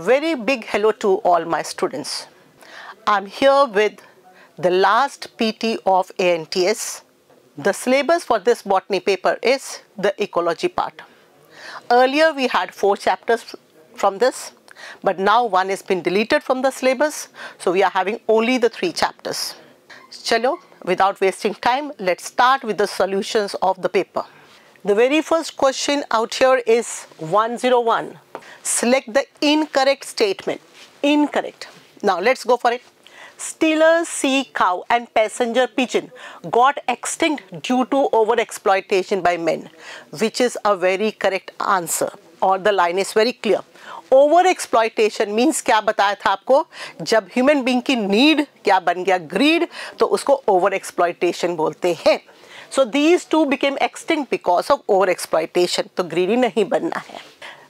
very big hello to all my students. I'm here with the last PT of ANTS. The syllabus for this botany paper is the ecology part. Earlier we had 4 chapters from this, but now one has been deleted from the syllabus, so we are having only the 3 chapters. Chalo, without wasting time, let's start with the solutions of the paper. The very first question out here is 101. Select the incorrect statement. Incorrect. Now let's go for it. Steelers, sea cow and passenger pigeon got extinct due to overexploitation by men, which is a very correct answer, or the line is very clear. Overexploitation means क्या बताया था आपको, जब human being की need क्या बन गया, greed, तो उसको overexploitation बोलते हैं. So these two became extinct because of overexploitation. तो greedy नहीं बनना है.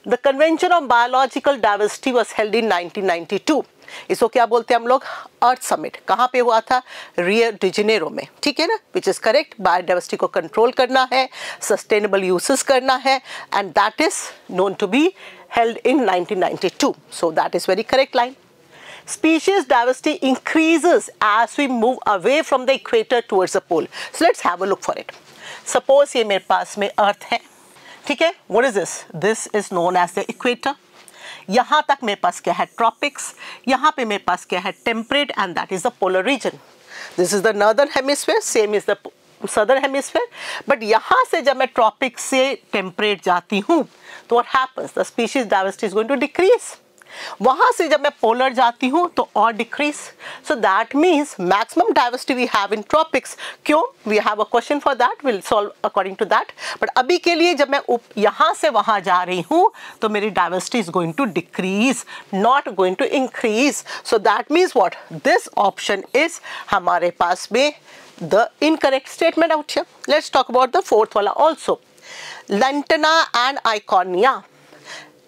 The Convention on Biological Diversity was held in 1992. इसको क्या बोलते हैं हम लोग, अर्थ समिट. कहाँ पे हुआ था, रियो डी जेनेरो में, ठीक है ना, विच इज करेक्ट. बायोडाइवर्सिटी को कंट्रोल करना है, सस्टेनेबल यूसेस करना है, and that is known to be held in 1992. So that is very correct line. Species diversity increases as we move away from the equator towards the pole. So let's have a look for it. Suppose ये मेरे पास में अर्थ है, ठीक है. What is this? This is known as the equator. यहाँ तक मेरे पास क्या है, ट्रॉपिक्स. यहाँ पे मेरे पास क्या है, temperate, and that is the polar region. This is the northern hemisphere, same is the southern hemisphere. But यहाँ से जब मैं ट्रॉपिक से टेम्परेट जाती हूँ तो what happens, the species diversity is going to decrease. वहाँ से जब मैं पोलर जाती हूँ तो और decrease. So that means maximum diversity we have in tropics. क्यों, we have a question for that, will solve according to that. But अभी के लिए जब मैं यहाँ से वहाँ जा रही हूँ तो मेरी diversity is going to decrease, not going to increase. So that means what, this option is हमारे पास में the incorrect statement out here. Let's talk about the fourth wala also. Lantana and Iconia.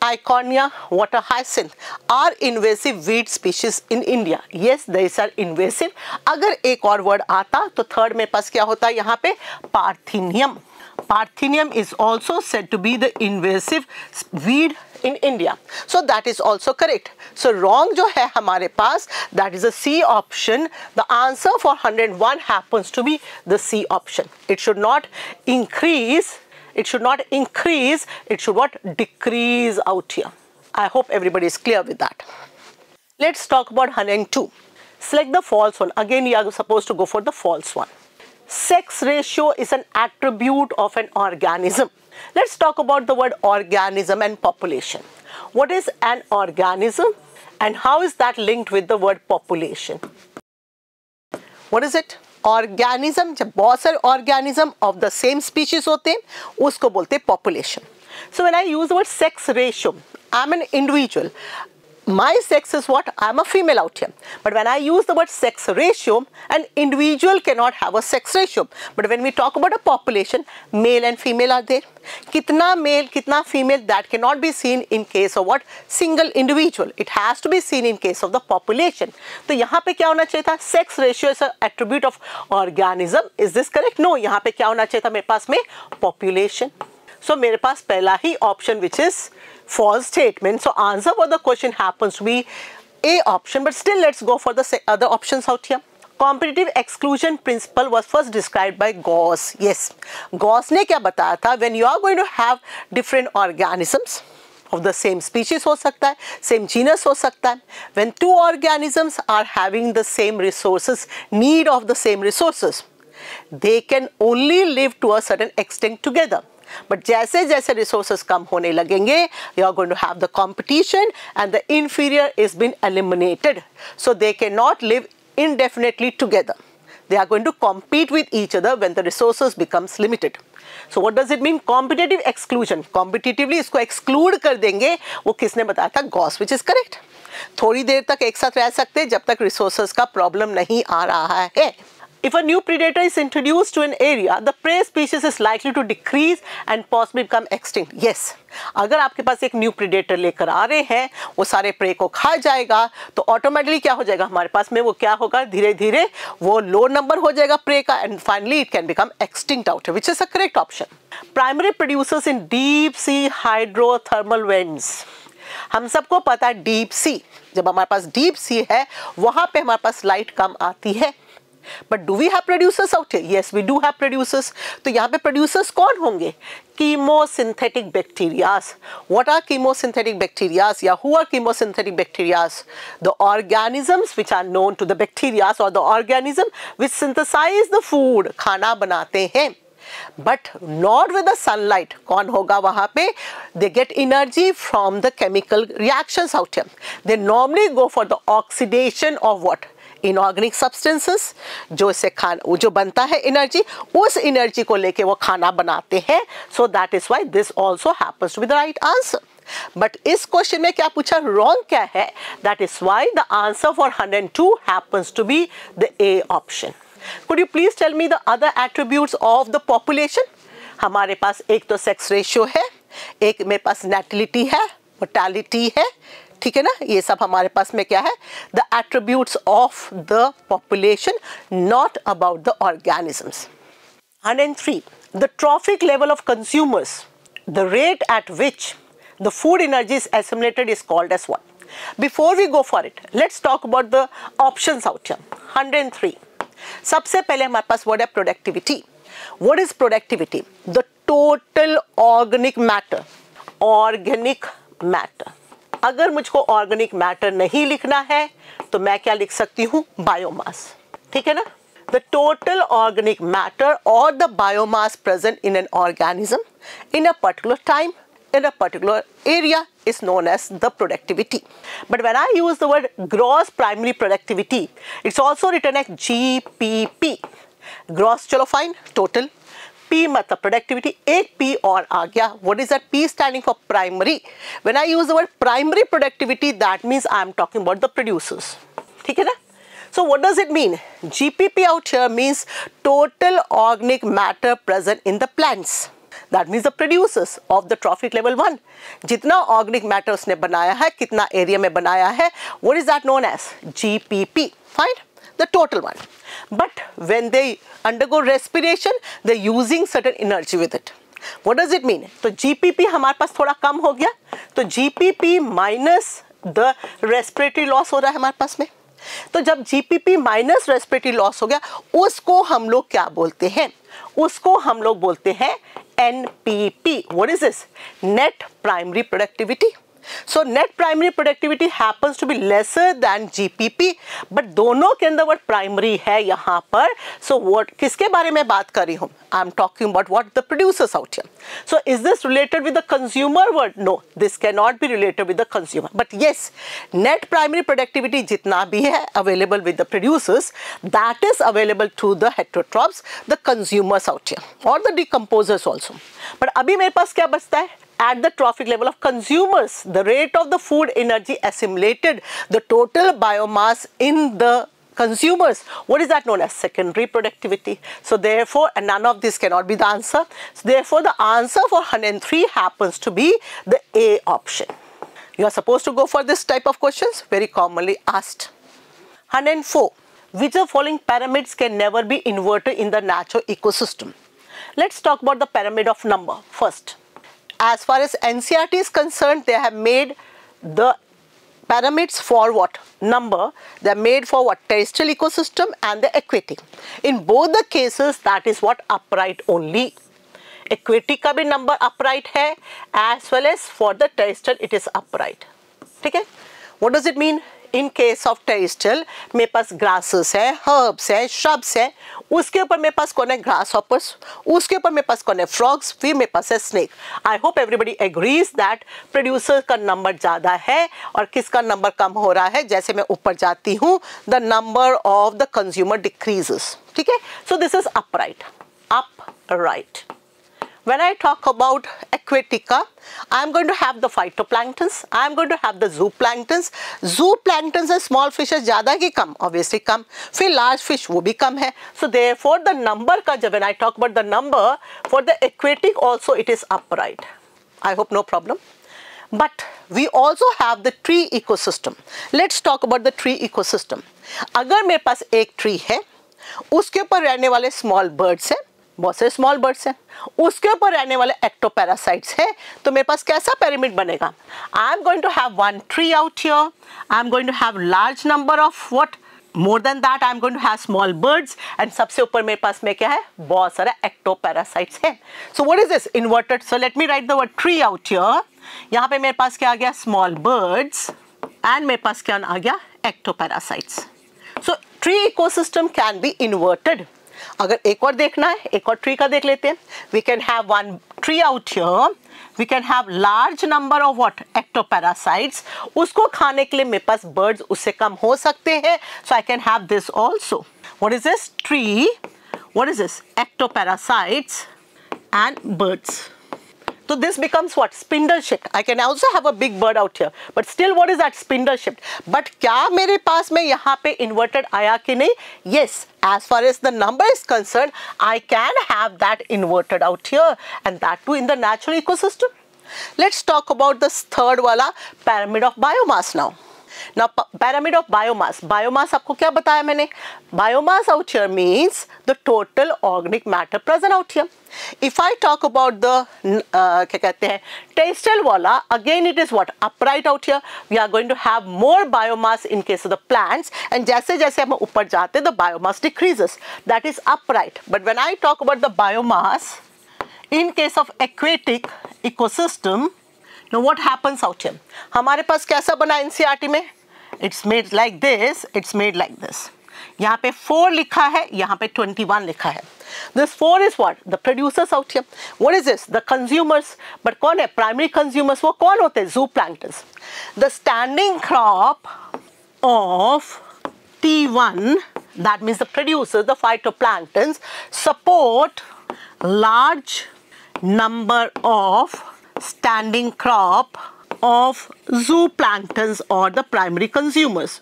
Iconia water hyacinth are invasive weed species in India. Yes, these are invasive. अगर एक और word आता तो third में पास क्या होता है यहाँ पे, Parthenium. Parthenium is also said to be the invasive weed in India. So that is also correct. So wrong जो है हमारे पास, that is a C option. The answer for 101 happens to be the C option. It should not increase. It should not increase. It should what, decrease out here. I hope everybody is clear with that. Let's talk about 102. Select the false one. Again, you are supposed to go for the false one. Sex ratio is an attribute of an organism. Let's talk about the word organism and population. What is an organism and how is that linked with the word population? What is it? Organism, जब बहुत सारे organism of the same species होते हैं उसको बोलते हैं population. So when I use the word sex ratio, I'm an individual. My sex is what? I'm a female out here. But when I use the word sex ratio, an individual cannot have a sex ratio. But when we talk about a population, male and female are there. Kitna male, kitna female, that cannot be seen in case of what? Single individual. It has to be seen in case of the population. तो यहाँ पे क्या होना चाहिए था? Sex ratio is an attribute of organism. Is this correct? No. यहाँ पे क्या होना चाहिए था मेरे पास में? Population. So मेरे पास पहला ही option which is false statement. So answer for the question happens to be A option, but still let's go for the other options out here. Competitive exclusion principle was first described by Gauss. Yes, Gauss ने क्या बताया था, when you are going to have different organisms of the same species हो सकता है, same genus हो सकता है, when two organisms are having the same resources, need of the same resources, they can only live to a certain extent together. But जैसे जैसे resources कम होने लगेंगे, you are going to have the competition and the inferior is been eliminated. So they cannot live indefinitely together. They are going to compete with each other when the resources becomes limited. So what does it mean? Competitive exclusion. Competitively इसको exclude कर देंगे. वो किसने बताया था? Gauss, which is correct. थोड़ी देर तक एक साथ रह सकते हैं जब तक resources का problem नहीं आ रहा है. If a new predator is introduced to an area, the prey species is likely to decrease and possibly become extinct. Yes, अगर आपके पास एक न्यू प्रीडेटर लेकर आ रहे हैं, वो सारे प्रे को खा जाएगा, तो ऑटोमेटिकली क्या हो जाएगा हमारे पास में, वो क्या होगा, धीरे धीरे वो लो नंबर हो जाएगा प्रे का, and finally it can become extinct out, which is a correct option. Primary producers in deep sea hydrothermal vents. हम सबको पता है डीप सी, जब हमारे पास डीप सी है वहां पे हमारे पास लाइट कम आती है. But do we have producers out here? Yes we do have producers. तो यहाँ पे प्रोड्यूसर्स कौन होंगे? Chemosynthetic bacterias. What are chemosynthetic bacterias? या who are chemosynthetic bacterias? The organisms which are known to the bacterias or the organism which synthesize the food, खाना बनाते हैं. But not with the sunlight. कौन होगा वहाँ पे? They get energy from the chemical reactions out here. They normally go for the oxidation of what? Inorganic substances, जो इससे खाना जो बनता है एनर्जी, उस एनर्जी को लेके वो खाना बनाते हैं. So that is why this also happens to be the right answer. But इस क्वेश्चन में क्या पूछा, रॉन्ग क्या है? That is why the answer for 102 happens to be the A option. Could you please tell me the other attributes of the population? हमारे पास एक तो सेक्स रेशियो है, एक मेरे पास नेटिलिटी है, मोर्टेलिटी है, ठीक है ना. ये सब हमारे पास में क्या है? The attributes of the population, not about the organisms. 103. The trophic level of consumers, the rate at which the food energy is assimilated is called as what? Before we go for it, let's talk about the options out here. 103. सबसे पहले हमारे पास word है productivity. What is productivity? The total organic matter. Organic matter. अगर मुझको organic matter नहीं लिखना है तो मैं क्या लिख सकती हूँ? बायोमास. ठीक है ना. द टोटल ऑर्गेनिक मैटर और the biomass present in an organism in a particular time in a particular area is known as the productivity. But when I use the word gross primary productivity, it's also written as GPP. Gross चलो fine, total. P मतलब productivity, एक P और आ गया. What is that P standing for? Primary. When I use the word primary productivity, that means I am talking about the producers. ठीक है ना? So what does it mean? GPP out here means total organic matter present in the plants. That means the producers of the trophic level 1. जितना organic matter उसने बनाया है, कितना area में बनाया है, what is that known as? GPP. Fine? The total one. But when they undergo respiration, they're using certain energy with it. What does it mean? तो GPP हमारे पास थोड़ा कम हो गया, तो GPP minus the respiratory loss हो रहा है हमारे पास में. तो जब GPP माइनस रेस्पिरेटरी लॉस हो गया, उसको हम लोग क्या बोलते हैं? उसको हम लोग बोलते हैं NPP. What is this? Net primary productivity. So net primary productivity happens to be lesser than GPP, but दोनों के अंदर वर्ड प्राइमरी है यहाँ पर. So what किसके बारे में बात कर रही हूँ? I am talking about what the producers out here. So is this related with the consumer word? No, this cannot be related with the consumer. But yes, net primary productivity जितना भी है available with the producers, that is available to the heterotrophs, the consumers out here, or the decomposers also. But अभी मेरे पास क्या बचता है? At the trophic level of consumers, the rate of the food energy assimilated, the total biomass in the consumers, what is that known as? Secondary productivity. So therefore, and none of this cannot be the answer. So therefore, the answer for 103 happens to be the A option. You are supposed to go for this type of questions, very commonly asked. 104. Which of the following pyramids can never be inverted in the natural ecosystem? Let's talk about the pyramid of number first. As far as NCERT is concerned, they have made the pyramids for what? Number. They are made for what? Terrestrial ecosystem and the aquatic. In both the cases, that is what? Upright only. Aquatic का भी number upright है, as well as for the terrestrial it is upright. ठीक है? What does it mean? In case of terrestrial, मेरे पास grasses है, herbs है, shrubs है, उसके ऊपर मेरे पास कौन है? grasshoppers, उसके ऊपर मेरे पास कौन है? frogs, फिर मेरे पास है snake. I hope everybody agrees that producer का नंबर ज़्यादा है और किसका नंबर कम हो रहा है? जैसे मैं ऊपर जाती हूँ, the number of the consumer decreases. ठीक है? So this is upright. Upright. When I talk about aquatica, I am going to have the phytoplanktons, I am going to have the zooplanktons. Zooplanktons and small fishes ज़्यादा कि कम? Obviously कम. फिर large fish वो भी कम है. So therefore the number का जब when I talk about the number for the aquatic also it is upright. I hope no problem. But we also have the tree ecosystem. Let's talk about the tree ecosystem. अगर मेरे पास एक tree है, उसके ऊपर रहने वाले small birds हैं, बहुत से स्मॉल बर्ड्स हैं, उसके ऊपर रहने वाले एक्टोपैरासाइट्स हैं, तो मेरे पास कैसा पिरामिड बनेगा? I am going to have one tree out here, I am going to have large number of what, more than that I am going to have small birds, and सबसे ऊपर मेरे पास में क्या है? बहुत सारा एक्टोपैरासाइट्स है. So what is this? Inverted. So let me right the word tree out here. यहाँ पे मेरे पास क्या आ गया? स्मॉल बर्ड्स, एंड मेरे पास क्या आ गया? Ectoparasites. So tree ecosystem can be inverted. अगर एक और देखना है, एक और ट्री का देख लेते हैं. We can have one tree out here, we can have large number of what? Ectoparasites. उसको खाने के लिए मेरे पास बर्ड्स उससे कम हो सकते हैं, so I can have this also. What is this? Tree. What is this? Ectoparasites and birds. So this becomes what? Spindle shaped. I can also have a big bird out here, but still what is that? Spindle shaped. But क्या मेरे पास में यहाँ पे inverted आया कि नहीं? Yes, as far as the number is concerned, I can have that inverted out here, and that too in the natural ecosystem. Let's talk about this third वाला pyramid of biomass now. Now pyramid of biomass. Biomass आपको क्या बताया मैंने? Biomass out here means the total organic matter present out here. If I talk about the क्या कहते हैं terrestrial वाला, again it is what? Upright out here. We are going to have more biomass in case of the plants, and जैसे जैसे हम ऊपर जाते the biomass decreases. That is upright. But when I talk about the biomass in case of aquatic ecosystem, now what happens out here? हमारे पास कैसा बना NCERT में? It's made like this, it's made like this. यहाँ पे 4 लिखा है, यहाँ पे 21 लिखा है. This 4 is what? The producers out here. What is this? The consumers. But कौन है? Primary consumers. वो कौन होते हैं? Zooplanktons. The standing crop of T1, that means the producers, the phytoplanktons, support large number of standing crop of zooplanktons or the primary consumers.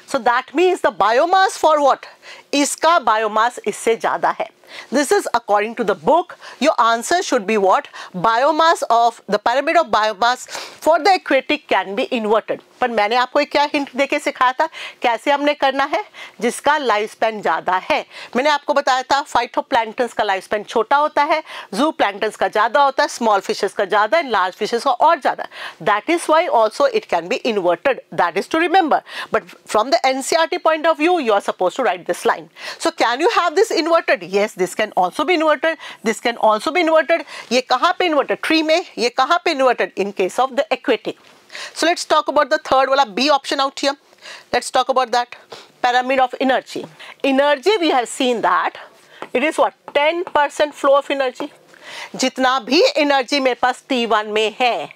So that means the biomass for what? इसका biomass इससे ज़्यादा है. This is according to the book. Your answer should be what? Biomass of the pyramid of biomass for the aquatic can be inverted. पर मैंने आपको एक क्या hint देके सिखाया था कैसे हमने करना है? जिसका लाइफ स्पैन ज़्यादा है. मैंने आपको बताया था फाइटोप्लैंक्टन्स का लाइफ स्पैन छोटा होता है, जूप्लैंक्टन्स का ज़्यादा होता है, स्मॉल फिशेस का ज़्यादा है, लार्ज फिशेस का और ज़्यादा. That is why also it can be inverted. That is to remember. But from the NCERT point of view, you are supposed to write this line. So can you have this inverted? Yes, this can also be inverted. This can also be inverted. ये कहाँ पे inverted? Tree में. ये कहाँ पे inverted? In case of the aquatic. So let's talk about the third वाला B option out here. Let's talk about that. Pyramid of energy. Energy we have seen that it is what? 10% flow of energy. जितना भी energy मेरे पास T1 में है,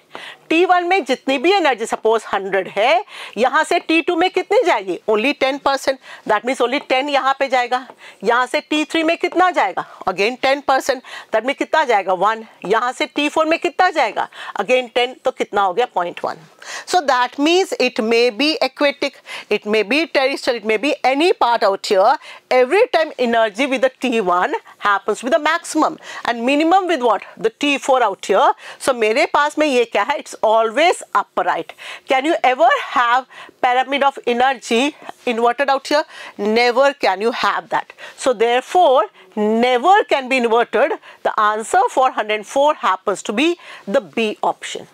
T1 में जितनी भी energy suppose 100 है, यहाँ से T2 में कितनी जाएगी? ओनली 10%. दैट मीन्स ओनली 10 यहाँ पे जाएगा. यहाँ से T3 में कितना जाएगा? अगेन 10%. दैट मीन्स कितना जाएगा? 1. यहाँ से T4 में कितना जाएगा? अगेन 10. तो कितना हो गया? 0.1. So that means it may be aquatic, it may be terrestrial, it may be any part out here. Every time energy with the T1 happens with the maximum and minimum with what? The T4 out here. So मेरे पास में ये क्या है? It's always upright. Can you ever have pyramid of energy inverted out here? Never can you have that. So therefore never can be inverted. The answer for 104 happens to be the B option.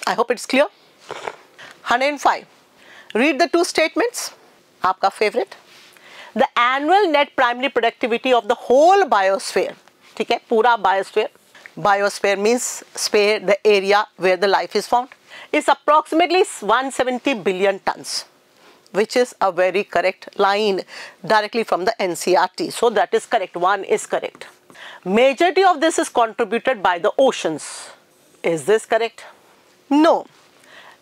I hope it's clear. 105. Read the two statements. आपका favorite. The annual net primary productivity of the whole biosphere. ठीक है, पूरा biosphere. Biosphere means sphere, the area where the life is found, is approximately 170 billion tons, which is a very correct line directly from the NCERT. So that is correct. 1 is correct. Majority of this is contributed by the oceans. Is this correct? No.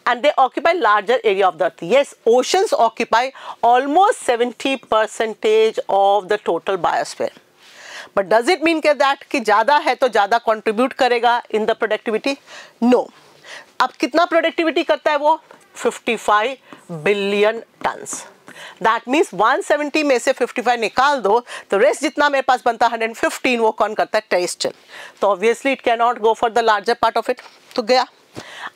And they occupy larger area of the earth. Yes, oceans occupy almost 70% of the total biosphere. But does it mean that कि ज़्यादा है तो ज़्यादा contribute करेगा in the productivity? No. अब कितना productivity करता है वो? 55 billion tons. That means 170 में से 55 निकाल दो तो रेस्ट जितना मेरे पास बनता है 115 वो कौन करता है? terrestrial. तो obviously it cannot go for the larger part of it. तो गया.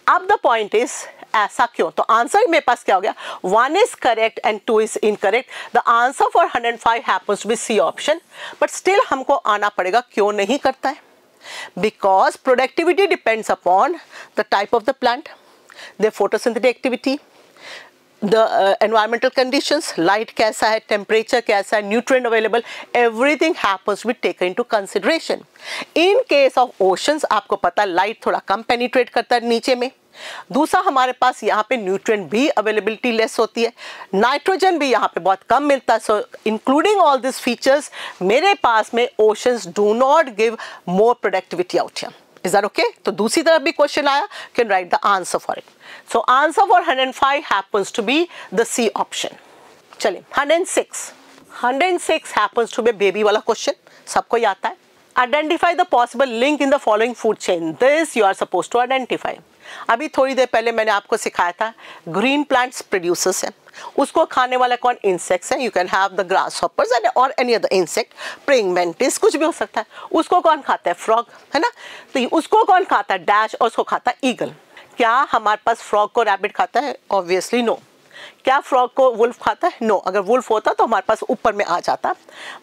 अब द पॉइंट इज ऐसा क्यों? तो आंसर मेरे पास क्या हो गया, 1 is correct and 2 is incorrect. The answer for 105 happens to be C option. But still हमको आना पड़ेगा क्यों नहीं करता है. Because productivity depends upon the type of the plant, their photosynthetic activity, the environmental conditions, light कैसा है, temperature कैसा है, nutrient available, everything happens to be taken into consideration. In case of oceans आपको पता है light थोड़ा कम penetrate करता है नीचे में. दूसरा हमारे पास यहाँ पे न्यूट्रिएंट भी अवेलेबिलिटी लेस होती है, नाइट्रोजन भी यहाँ पे बहुत कम मिलता है. So including all this features मेरे पास में oceans do not give more productivity out here. Is that okay? तो दूसरी तरफ भी क्वेश्चन आया, can write the answer for it. So answer for 105 happens to be the C option. चलिए 106 happens to be baby वाला question, सबको आता है. Identify the possible link in the following food chain. This you are suppose to identify. अभी थोड़ी देर पहले मैंने आपको सिखाया था ग्रीन प्लांट्स प्रोड्यूसर्स हैं, उसको खाने वाला कौन, इंसेक्ट्स हैं. You can have the grasshoppers and और any other insect, praying mantis, कुछ भी हो सकता है. उसको कौन खाता है, फ्रॉग, है ना. तो उसको कौन खाता है, डैश, और उसको खाता है ईगल. क्या हमारे पास फ्रॉग को रैबिट खाता है? Obviously no. क्या फ्रॉग को वुल्फ खाता है? नो. अगर वुल्फ होता तो हमारे पास ऊपर में आ जाता.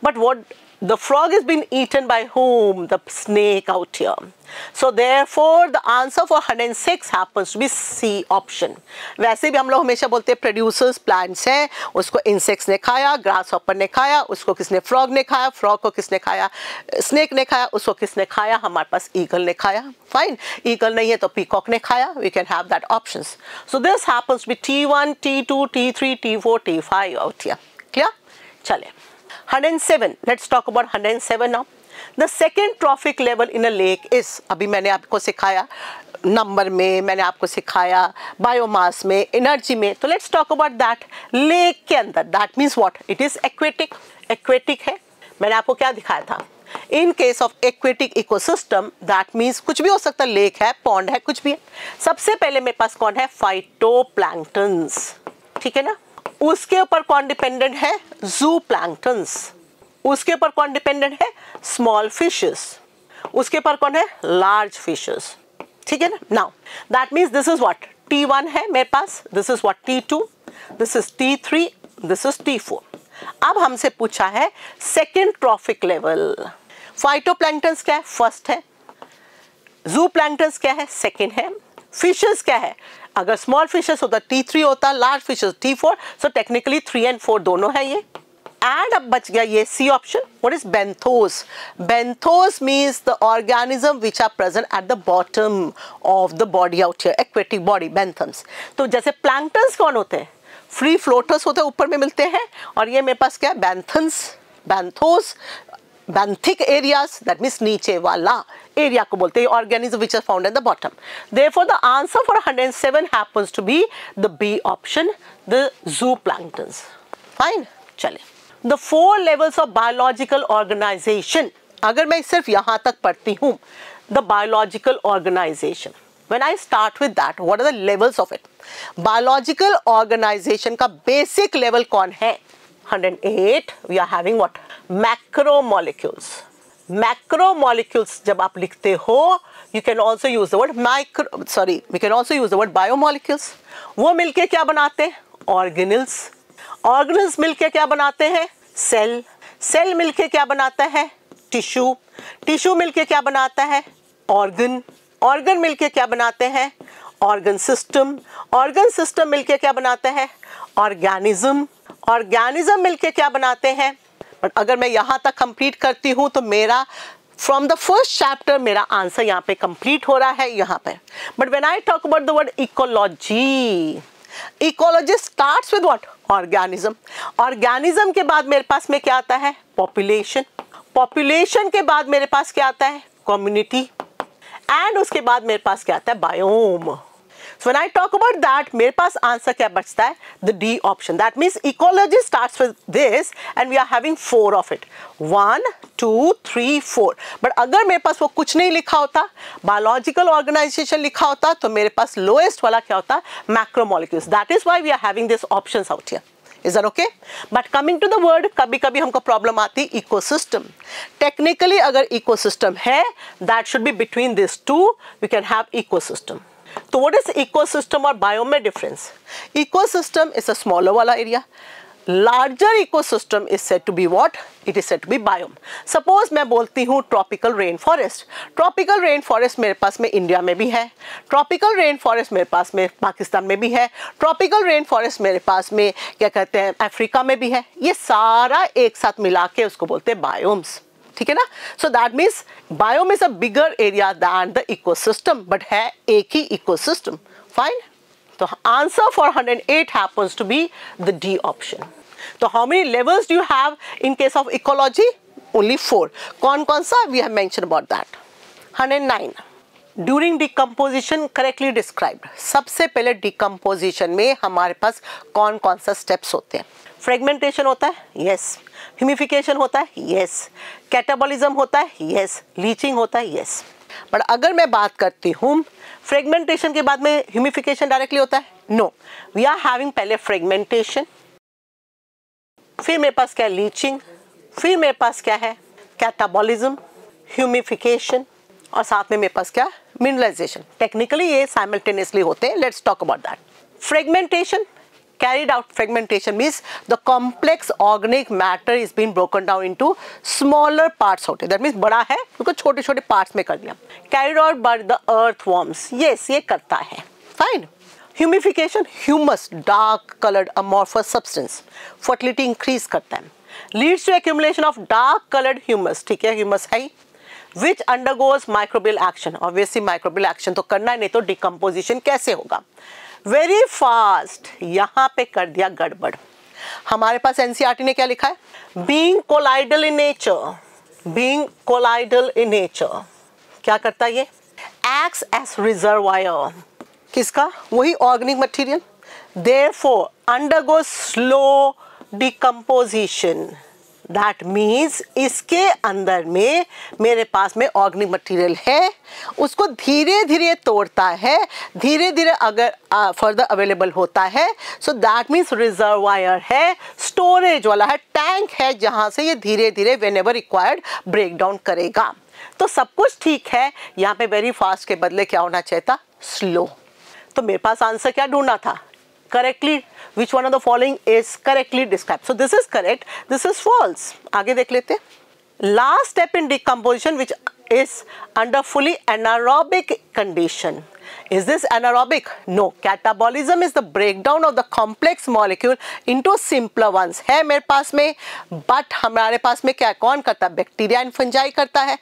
But what, the frog is being eaten by whom? The snake out here. So therefore the answer for 106 happens to be C option. वैसे भी हम लोग हमेशा बोलते हैं प्रोड्यूसर्स प्लांट्स हैं, उसको इंसेक्ट्स ने खाया, ग्रास हॉपर ने खाया, उसको किसने, फ्रॉग ने खाया, फ्रॉग को किसने खाया, स्नेक ने खाया, उसको किसने खाया, हमारे पास ईगल ने खाया. फाइन. ईगल नहीं है तो पीकॉक ने खाया. We can have that options. So this happens to be T1, T2, T3, T4, T5 out here. Clear? चले 107. Let's talk about 107 now. The second trophic level in a lake is, अभी मैंने आपको सिखाया number में, मैंने आपको सिखाया biomass में, एनर्जी में. तो let's talk about that. Lake के अंदर, that means what, it is aquatic. Aquatic है. मैंने आपको क्या दिखाया था, in case of aquatic ecosystem that means कुछ भी हो सकता है, लेक है, पॉन्ड है, कुछ भी है. सबसे पहले मेरे पास कौन है, फाइटोप्लैंक्टन्स. ठीक है ना. उसके ऊपर कौन डिपेंडेंट है, ज़ूप्लैंक्टन्स. उसके ऊपर कौन डिपेंडेंट है, स्मॉल फिशेस. उसके ऊपर कौन है, लार्ज फिशेस. ठीक है ना. Now that means this is what, T1 है मेरे पास, this is what T2, this is T3, this is T4. अब हमसे पूछा है सेकेंड ट्रॉफिक लेवल. फाइटोप्लैंक्टन्स क्या है, फर्स्ट है. ज़ूप्लैंक्टन्स क्या है, सेकेंड है. फिशेस क्या है, अगर स्मॉल फिशेस होता T3 होता, large fishes T4. So technically 3 and 4 दोनों है ये. एंड अब बच गया ये C option. What is benthos? Benthos means the organism which are present at the bottom of the body out here, aquatic body, benthos. तो जैसे प्लैंक्टन्स कौन होते हैं, फ्री फ्लोटर्स होते हैं, ऊपर में मिलते हैं. और ये मेरे पास क्या है, बेंथन्स, benthos, benthic areas, that means नीचे वाला एरिया को बोलते हैं organism which are found at the bottom. Therefore the answer for 107 happens to be the B option, the zooplanktons. Fine. चले. The 4 levels of biological organization. अगर मैं सिर्फ यहाँ तक पढ़ती हूँ, the biological organization. When I start with that, what are the levels of it? Biological organization का basic level कौन है? 108. We are having what? Macromolecules. Macromolecules जब आप लिखते हो, you can also use the word we can also use the word biomolecules. वो मिलके क्या बनाते हैं, organelles. Organelles मिलके क्या बनाते हैं, cell. Cell मिलके क्या बनाता है, tissue. Tissue मिलके क्या बनाता है, organ. Organ मिलके क्या बनाते हैं, organ system. Organ system मिलके क्या बनाते हैं, organism. Organism मिलके क्या बनाते हैं. बट अगर मैं यहाँ तक कंप्लीट करती हूँ तो मेरा फ्रॉम द फर्स्ट चैप्टर मेरा आंसर यहाँ पे कंप्लीट हो रहा है यहाँ पे. But when I talk about the word ecology, ecology starts with what, organism. Organism के बाद मेरे पास में क्या आता है, पॉपुलेशन. पॉपुलेशन के बाद मेरे पास क्या आता है, कम्युनिटी. एंड उसके बाद मेरे पास क्या आता है, biome. So when I talk about that, मेरे पास आंसर क्या बचता है, the D option. That means ecology starts with this and we are having 4 of it. 1, 2, 3, 4. But अगर मेरे पास वो कुछ नहीं लिखा होता, biological organization लिखा होता, तो मेरे पास lowest वाला क्या होता, macromolecules. That is why we are having these options out here. Is that okay? But coming to the word, कभी कभी हमको प्रॉब्लम आती ecosystem. Technically अगर ecosystem है, that should be between these two. We can have ecosystem. तो what is ecosystem और biome में difference? Ecosystem is a smaller वाला area, larger ecosystem is said to be what? It is said to be biome. Suppose मैं बोलती हूँ tropical rain forest, tropical rain forest मेरे पास में इंडिया में भी है, ट्रॉपिकल रेन फॉरेस्ट मेरे पास में पाकिस्तान में भी है, ट्रॉपिकल रेन फॉरेस्ट मेरे पास में क्या कहते हैं अफ्रीका में भी है। ये सारा एक साथ मिला के उसको बोलते हैं बायोम्स, ठीक है ना। So that means biome is a bigger area than the ecosystem, but है एक ही इकोसिस्टम। फाइन। तो answer for 108 happens to be the D option. तो how many levels do you have in case of ecology? Only 4. कौन कौन सा? We have mentioned about that. 109. During decomposition correctly described. सबसे पहले decomposition में हमारे पास कौन कौन सा steps होते हैं? Fragmentation होता है? Yes. Humification होता है? Yes. Catabolism होता है? Yes. Leaching होता है? Yes. पर अगर मैं बात करती हूँ फ्रेगमेंटेशन के बाद में ह्यूमिफिकेशन डायरेक्टली होता है? नो, वी आर हैविंग पहले फ्रेगमेंटेशन, फिर मेरे पास क्या है लीचिंग, फिर मेरे पास क्या है कैटाबॉलिज्म, ह्यूमिफिकेशन और साथ में मेरे पास क्या मिनरलाइजेशन। टेक्निकली ये साइमल्टेनियसली होते हैं। Let's talk about that. Fragmentation, carried out fragmentation means the complex organic matter is being broken down into smaller parts होते हैं। that means बड़ा है क्योंकि छोटे छोटे parts में कर दिया। carried out by the earthworms, yes ये करता है। fine. Humification, humus, dark colored amorphous substance, fertility increase करता है। leads to accumulation of dark colored humus, ठीक है humus है, which undergoes microbial action, obviously microbial action तो करना है, नहीं तो decomposition कैसे होगा? वेरी फास्ट, यहाँ पे कर दिया गड़बड़। हमारे पास एनसीईआरटी ने क्या लिखा है? Being colloidal in nature, being colloidal in nature क्या करता है ये? एक्ट्स एज रिजर्वायर, किसका? वही organic material. Therefore undergoes slow decomposition, that means इसके अंदर में मेरे पास में ऑर्गेनिक मटेरियल है, उसको धीरे धीरे तोड़ता है, धीरे धीरे अगर फर्दर अवेलेबल होता है। सो दैट मीन्स रिजर्वायर है, स्टोरेज वाला है, टैंक है जहाँ से ये धीरे धीरे whenever required break down करेगा। तो सब कुछ ठीक है, यहाँ पे वेरी फास्ट के बदले क्या होना चाहिए था? स्लो। तो मेरे पास आंसर क्या ढूंढना था? Correctly, which one of the following is correctly described? So this is correct, this is false. आगे देख लेते हैं। Last step in decomposition which is under fully anaerobic condition. Is this anaerobic? No. Catabolism is the breakdown of the complex molecule into simpler ones. है मेरे पास में, but हमारे पास में क्या है? कौन करता है? बैक्टीरिया एंड फंजाई करता है।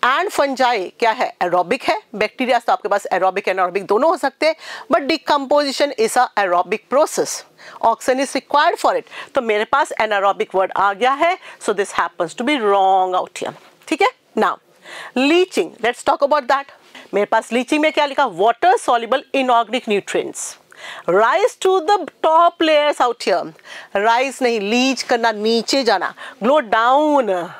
एंड फंजाई क्या है? एरोबिक है। बैक्टीरिया तो आपके पास एरोबिक एनारोबिक दोनों हो सकते हैं, but decomposition is a aerobic process, oxygen is required for it. तो मेरे पास एनारोबिक वर्ड आ गया है, so this happens to be wrong out here. ठीक है। Now leaching, let's talk about that. मेरे पास लीचिंग में क्या लिखा? Water soluble inorganic nutrients rise to the top layers out here. Rise नहीं, लीच करना, नीचे जाना, ग्लो डाउन,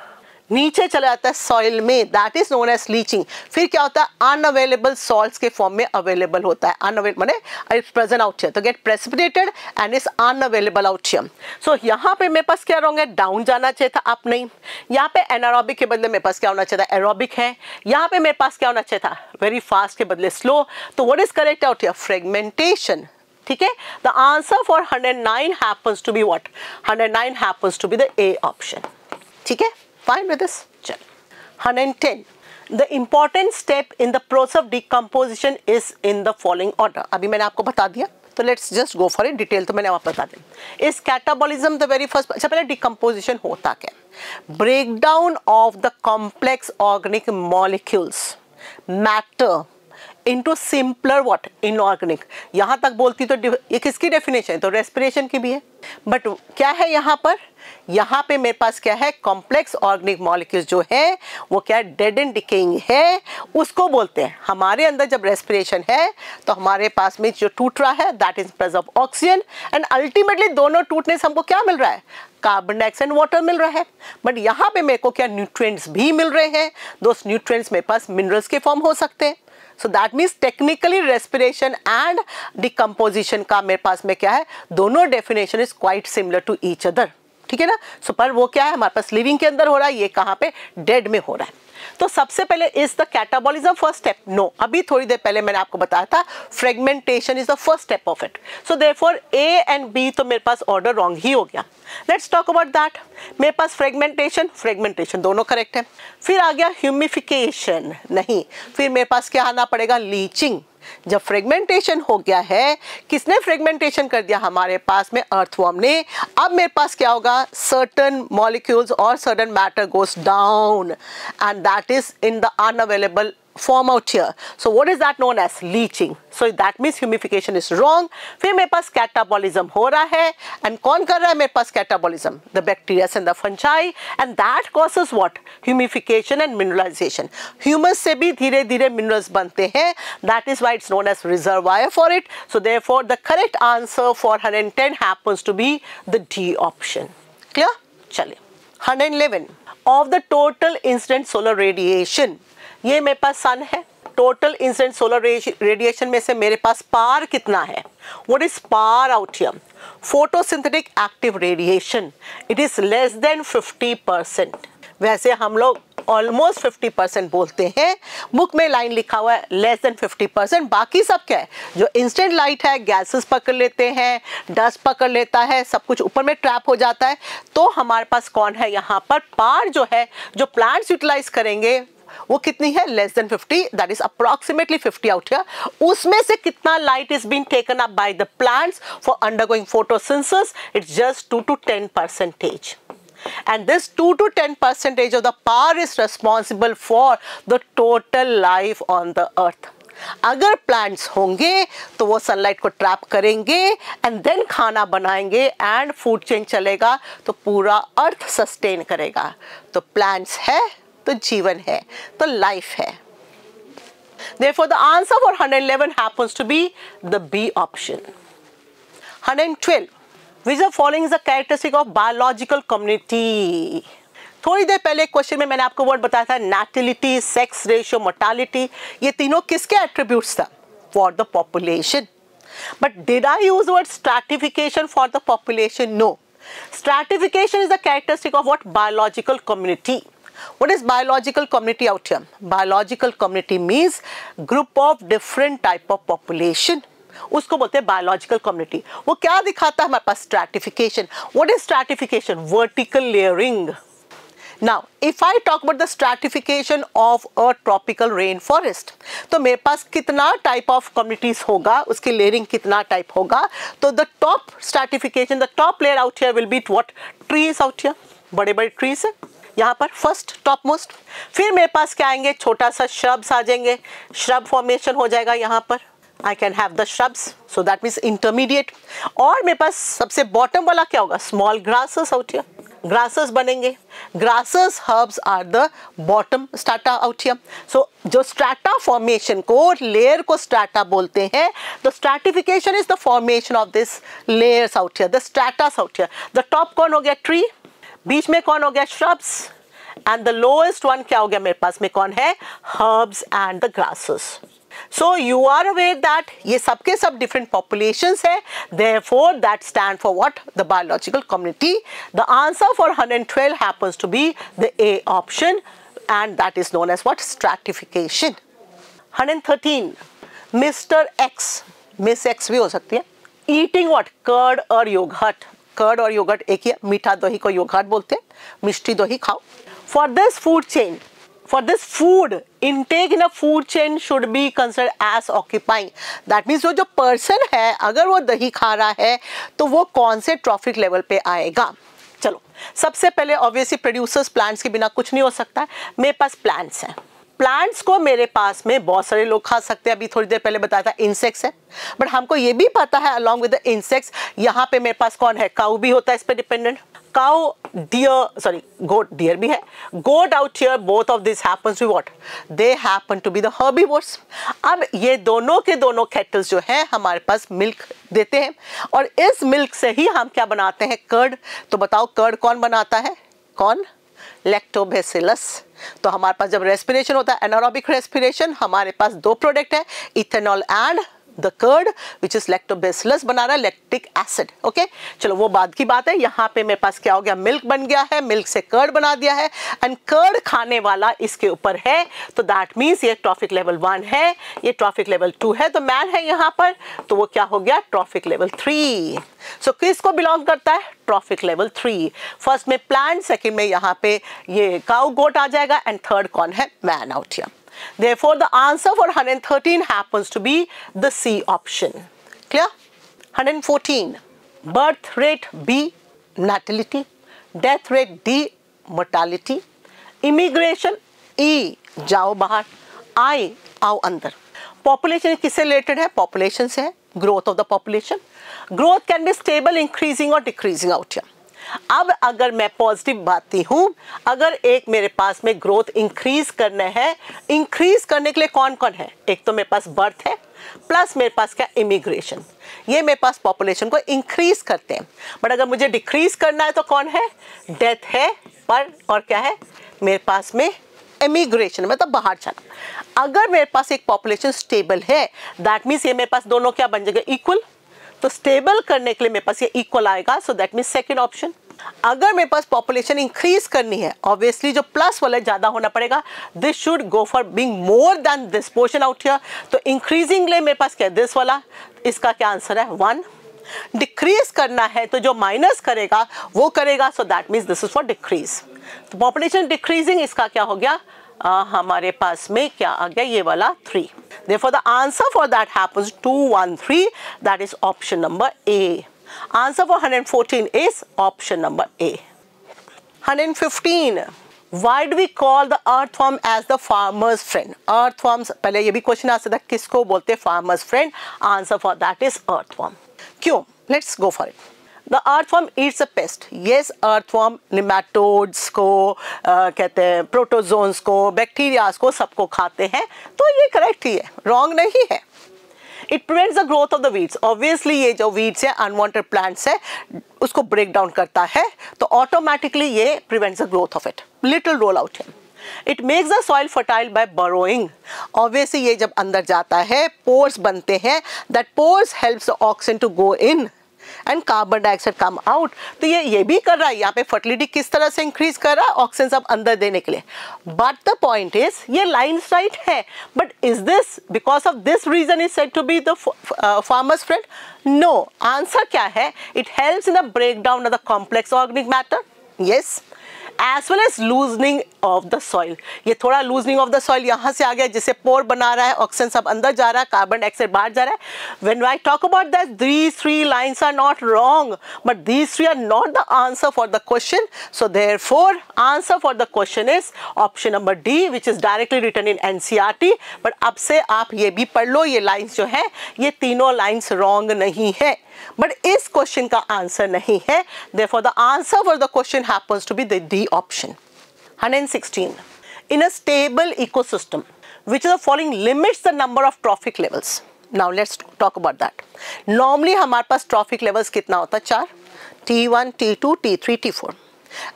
नीचे चला जाता है सॉइल में, that is known as leaching. फिर क्या होता है? अनअवेलेबल सॉल्ट्स के फॉर्म में अवेलेबल होता है। अनअवेलेबल माने इट्स प्रेजेंट आउट हियर, तो get precipitated and is unavailable out here. So यहाँ पे मेरे पास क्या रॉन्ग है? डाउन जाना चाहिए था, अप नहीं। यहाँ पे एनारोबिक के बदले मेरे पास क्या होना चाहिए था? एरोबिक है। यहाँ पे मेरे पास क्या होना चाहिए था? वेरी फास्ट के बदले स्लो। तो what is correct out here? Fragmentation. ठीक है। The answer for 109 happens to be what? 109 happens to be the A option. ठीक है। Fine with this? चलो। 110. The important step in the process of decomposition is in the following order. अभी मैंने आपको बता दिया, तो let's just go for it. Detail तो मैंने आपको बता दी। Is catabolism the very first? अच्छा पहले decomposition होता क्या? Breakdown of the complex organic molecules, matter into simpler what? Inorganic. यहाँ तक बोलती तो ये किसकी डेफिनेशन है? तो रेस्पिरेशन की भी है। बट क्या है यहाँ पर? यहाँ पे मेरे पास क्या है? कॉम्प्लेक्स ऑर्गेनिक मॉलिक्यूल्स जो है वो क्या है? डेड एंड डिकेइंग है, उसको बोलते हैं। हमारे अंदर जब रेस्पिरेशन है तो हमारे पास में जो टूट रहा है that is presence of oxygen, and ultimately दोनों टूटने से हमको क्या मिल रहा है? कार्बन डाइऑक्साइड एंड वाटर मिल रहा है। बट यहाँ पे मेरे को क्या? न्यूट्रिएंट्स भी मिल रहे हैं। दोस्त न्यूट्रिएंट्स मेरे पास मिनरल्स के फॉर्म हो सकते हैं। So that means technically respiration and decomposition का मेरे पास में क्या है? दोनों definition is quite similar to each other. ठीक है ना। सो पर वो क्या है? हमारे पास लिविंग के अंदर हो रहा है, ये कहाँ पे? डेड में हो रहा है। तो सबसे पहले is the catabolism first step? No, अभी थोड़ी देर पहले मैंने आपको बताया था fragmentation is the first step of it. So therefore A and B तो मेरे पास ऑर्डर रॉन्ग ही हो गया. Let's talk about that. मेरे पास फ्रेगमेंटेशन दोनों करेक्ट है. फिर आ गया ह्यूमिफिकेशन, नहीं. फिर मेरे पास क्या आना पड़ेगा? लीचिंग. जब फ्रेगमेंटेशन हो गया है, किसने फ्रेगमेंटेशन कर दिया? हमारे पास में अर्थवर्म ने. अब मेरे पास क्या होगा? सर्टन मॉलिक्यूल्स और certain matter goes down and that is in the unavailable form out here. So what is that known as? Leaching. So that means humification is wrong. फिर मेरे पास catabolism हो रहा है, and कौन कर रहा है मेरे पास catabolism? The bacteria and the fungi, and that causes what? Humification and mineralization. Humus से भी धीरे धीरे minerals बनते हैं. That is why it's known as reservoir for it. So therefore the correct answer for 110 happens to be the D option. Clear? चलिए 111. Of the total incident solar radiation, ये मेरे पास सन है. टोटल इंसिडेंट सोलर रेडिएशन में से मेरे पास PAR कितना है? What is PAR out here? Photosynthetic active radiation, it is less than 50%. वैसे हम लोग ऑलमोस्ट 50% बोलते हैं. बुक में लाइन लिखा हुआ है लेस देन 50%. बाकी सब क्या है? जो इंस्टेंट लाइट है, गैसेस पकड़ लेते हैं, डस्ट पकड़ लेता है, सब कुछ ऊपर में ट्रैप हो जाता है. तो हमारे पास कौन है यहाँ पर? पार जो है, जो प्लांट्स यूटिलाइज करेंगे वो कितनी है? Less than 50. That is approximately 50 out here. उसमें से कितना light is being taken up by the plants for undergoing photosynthesis? It's just 2 to 10%. And this 2 to 10% of the power is responsible for the total life on the earth. अगर plants होंगे तो वो sunlight को trap करेंगे and then खाना बनाएंगे and food chain चलेगा, तो पूरा अर्थ सस्टेन करेगा. तो प्लांट्स है तो जीवन है, तो लाइफ है. Therefore the answer for 111 happens to be the B option. 112. Which of the following is the characteristic of biological community? थोड़ी देर पहले क्वेश्चन में मैंने आपको वर्ड बताया था natality, sex ratio, mortality. ये तीनों किसके attributes था? For the population. But did I use the word stratification for the population? No. Stratification is the characteristic of what? Biological community. What is biological community out here? Biological community means group of different type of population. उसको बोलते हैं biological community. वो क्या दिखाता है हमारे पास? Stratification. What is stratification? Vertical layering. Now, if I talk about the stratification of a tropical rainforest, तो मेरे पास कितना type of communities होगा, उसकी layering कितना type होगा? तो the top stratification, the top layer out here will be what? Trees out here. बड़े बड़े trees है यहाँ पर फर्स्ट टॉप मोस्ट. फिर मेरे पास क्या आएंगे? छोटा सा श्रब्स आ जाएंगे. श्रब फॉर्मेशन हो जाएगा यहाँ पर. I can have the shrubs, so that means intermediate. और मेरे पास सबसे बॉटम वाला क्या होगा? Small grasses out here. Grasses बनेंगे. Grasses herbs are the bottom strata out here. So जो स्ट्राटा फॉर्मेशन को, लेयर को स्ट्राटा बोलते हैं. The stratification is the formation of this layers out here, the stratas out here. The top कौन हो गया? Tree. बीच में कौन हो गया? Shrubs. And the lowest one क्या हो गया मेरे पास में? कौन है? Herbs and the grasses. So you are aware that ये सबके सब डिफरेंट पॉपुलेशंस है. Therefore that stand for what? The biological community. The answer for 112 happens to be the A option and that is known as what? Stratification. 113. Mister X, miss X भी हो सकती है. Eating what? Curd और yogurt. Curd और yogurt एक ही, मीठा दही को योगर्ट बोलते हैं. मिष्टी दही खाओ. For this food chain, for this food intake in a food chain should be considered as occupying. That means जो पर्सन है अगर वो दही खा रहा है तो वो कौन से ट्रॉफिक लेवल पे आएगा? चलो सबसे पहले ऑब्वियसली प्रोड्यूसर्स, प्लांट्स के बिना कुछ नहीं हो सकता. मेरे पास प्लांट्स हैं. प्लांट्स को मेरे पास में बहुत सारे लोग खा सकते हैं. अभी थोड़ी देर पहले बताया था इंसेक्ट्स है. बट हमको ये भी पता है अलॉन्ग विद द इंसेक्ट्स यहाँ पे मेरे पास कौन है? काऊ भी होता है इस पे dependent. Cow, deer, sorry goat, deer भी है. Goat out here, both of this happens to what? They happen to be the herbivores. अब ये दोनों के दोनों कैटल्स जो हैं हमारे पास मिल्क देते हैं और इस मिल्क से ही हम क्या बनाते हैं? कर्ड. तो बताओ कर्ड कौन बनाता है? कौन? लैक्टोबैसिलस. तो हमारे पास जब रेस्पिरेशन होता है, एनारोबिक रेस्पिरेशन, हमारे पास दो प्रोडक्ट है, ethanol and the curd which is lactobacillus बना रहा है लैक्टिक एसिड। ओके, चलो वो बाद की बात है। यहाँ पे मेरे पास क्या हो गया, मिल्क बन गया है, मिल्क से कर्ड बना दिया है एंड कर्ड खाने वाला इसके ऊपर है, तो दैट मीन्स ये ट्रॉफिक लेवल 1 है, ये ट्रॉफिक लेवल 2 है, तो मैन है यहाँ पर, तो वो क्या हो गया, ट्रॉफिक लेवल 3। सो किसको बिलोंग करता है, ट्रॉफिक लेवल 3। फर्स्ट में प्लांट, सेकेंड में यहाँ पे ये काउ गोट आ जाएगा एंड थर्ड कौन है, man out here. Therefore, the answer for 113 happens to be the C option. Clear? 114. Birth rate B, natality. Death rate D, mortality. Immigration E, जाओ बाहर, I, आओ अंदर। Population किससे related है, population से है, growth of the population. Growth can be stable, increasing or decreasing out here. अब अगर मैं पॉजिटिव बात हूँ, अगर एक मेरे पास में ग्रोथ इंक्रीज करना है, इंक्रीज करने के लिए कौन कौन है, एक तो मेरे पास बर्थ है प्लस मेरे पास क्या, इमिग्रेशन, ये मेरे पास पॉपुलेशन को इंक्रीज करते हैं। बट अगर मुझे डिक्रीज करना है तो कौन है, डेथ है पर, और क्या है मेरे पास में, इमिग्रेशन, मतलब बाहर जाना। अगर मेरे पास एक पॉपुलेशन स्टेबल है, दैट मीन्स ये मेरे पास दोनों क्या बन जाएगा, इक्वल, तो स्टेबल करने के लिए मेरे पास ये इक्वल आएगा, सो दैट मीन्स सेकंड ऑप्शन। अगर मेरे पास पॉपुलेशन इंक्रीज करनी है, ऑब्वियसली जो प्लस वाला ज्यादा होना पड़ेगा, this should go for being more than this portion out here, तो इंक्रीजिंग लिए मेरे पास क्या है, दिस वाला, इसका क्या आंसर है 1। डिक्रीज करना है तो जो माइनस करेगा वो करेगा, सो that means this is for decrease. तो पॉपुलेशन डिक्रीजिंग, इसका क्या हो गया, हमारे पास में क्या आ गया, ये वाला 3। Therefore, the answer for that happens 213. That is option number A. Answer for 114 is option number A. 115. Why do we call the earthworm as the farmer's friend? Earthworms, पहले ये भी क्वेश्चन आ सकता है, किसको बोलते हैं farmer's friend? Answer for that is earthworm. क्यों? Let's go for it. The earthworm eats a pest. Yes, earthworm nematodes को कहते हैं, प्रोटोजोन्स को, बैक्टीरियाज को, सबको खाते हैं, तो ये करेक्ट ही है, रॉन्ग नहीं है। It prevents the growth of the weeds. Obviously ये जो weeds है, unwanted plants है, उसको break down करता है, तो automatically ये prevents the growth of it. Little roll out here. It makes the soil fertile by burrowing. Obviously ये जब अंदर जाता है, pores बनते हैं, that pores helps the oxygen to go in and carbon dioxide come out, तो ये भी कर रहा है, यहाँ पे फर्टिलिटी किस तरह से इंक्रीज कर रहा है, ऑक्सीजन सब अंदर देने के लिए। बट द पॉइंट इज, ये लाइन्स राइट है, but is this because of this reason is said to be the farmers friend? No, answer क्या है, it helps in the break down of the complex organic matter, yes, as well as loosening of the soil. ये थोड़ा loosening of the soil यहाँ से आ गया, जिससे पोर बना रहा है, ऑक्सीजन सब अंदर जा रहा है, कार्बन डाइऑक्साइड बाहर जा रहा है। When I talk about that, these three lines are not wrong, but these three are not the answer for the question. So therefore, answer for the question is option number D, which is directly written in NCERT. But अब से आप ये भी पढ़ लो, ये lines जो है, ये तीनों lines wrong नहीं है, बट इस क्वेश्चन का आंसर नहीं है। Therefore, the answer for the question happens to be the D option. 116. In a stable ecosystem, which of the following limits the number of trophic levels? Now let's talk about that. Normally हमारे पास trophic levels कितना होता है? 4, T1, T2, T3, T4.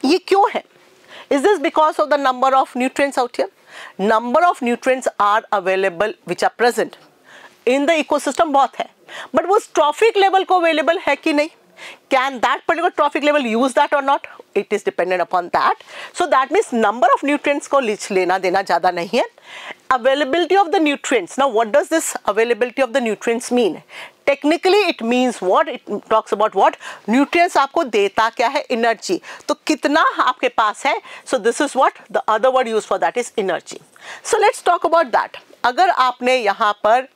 ये क्यों है? Is this because of the number of nutrients out here? Number of nutrients are available which are present in the ecosystem बहुत है, but वो ट्रॉफिक लेवल को अवेलेबल है कि नहीं? Can that particular trophic level use that or not? It is dependent upon that. So that means number of nutrients को लेना देना ज़्यादा नहीं है. Availability of the nutrients. Now what does this availability of the nutrients mean? Technically it means what? It talks about what? Nutrients आपको देता क्या है? Energy. तो कितना आपके पास है? So this is what the other word used for that is energy. So let's talk about that. अगर आपने यहाँ पर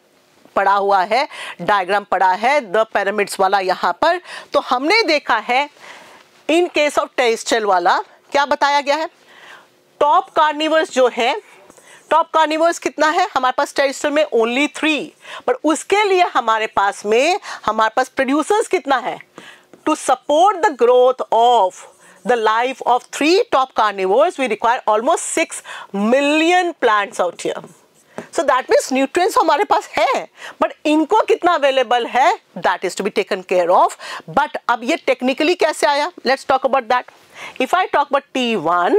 पढ़ा हुआ है, डायग्राम पढ़ा है, द पिरामिड्स वाला यहाँ पर, तो हमने देखा है इन केस ऑफ टेरेस्ट्रियल वाला क्या बताया गया है? टॉप कार्निवर्स जो है, टॉप कार्निवर्स कितना है हमारे पास टेरेस्ट्रियल में? ओनली 3, पर उसके लिए हमारे पास प्रोड्यूसर्स कितना है? To support the growth of the life of 3 top carnivores, we require almost 6 million plants out here. So that means nutrients हमारे पास है, but इनको कितना available है? That is to be taken care of. But अब ये technically कैसे आया? Let's talk about that. If I talk about T1,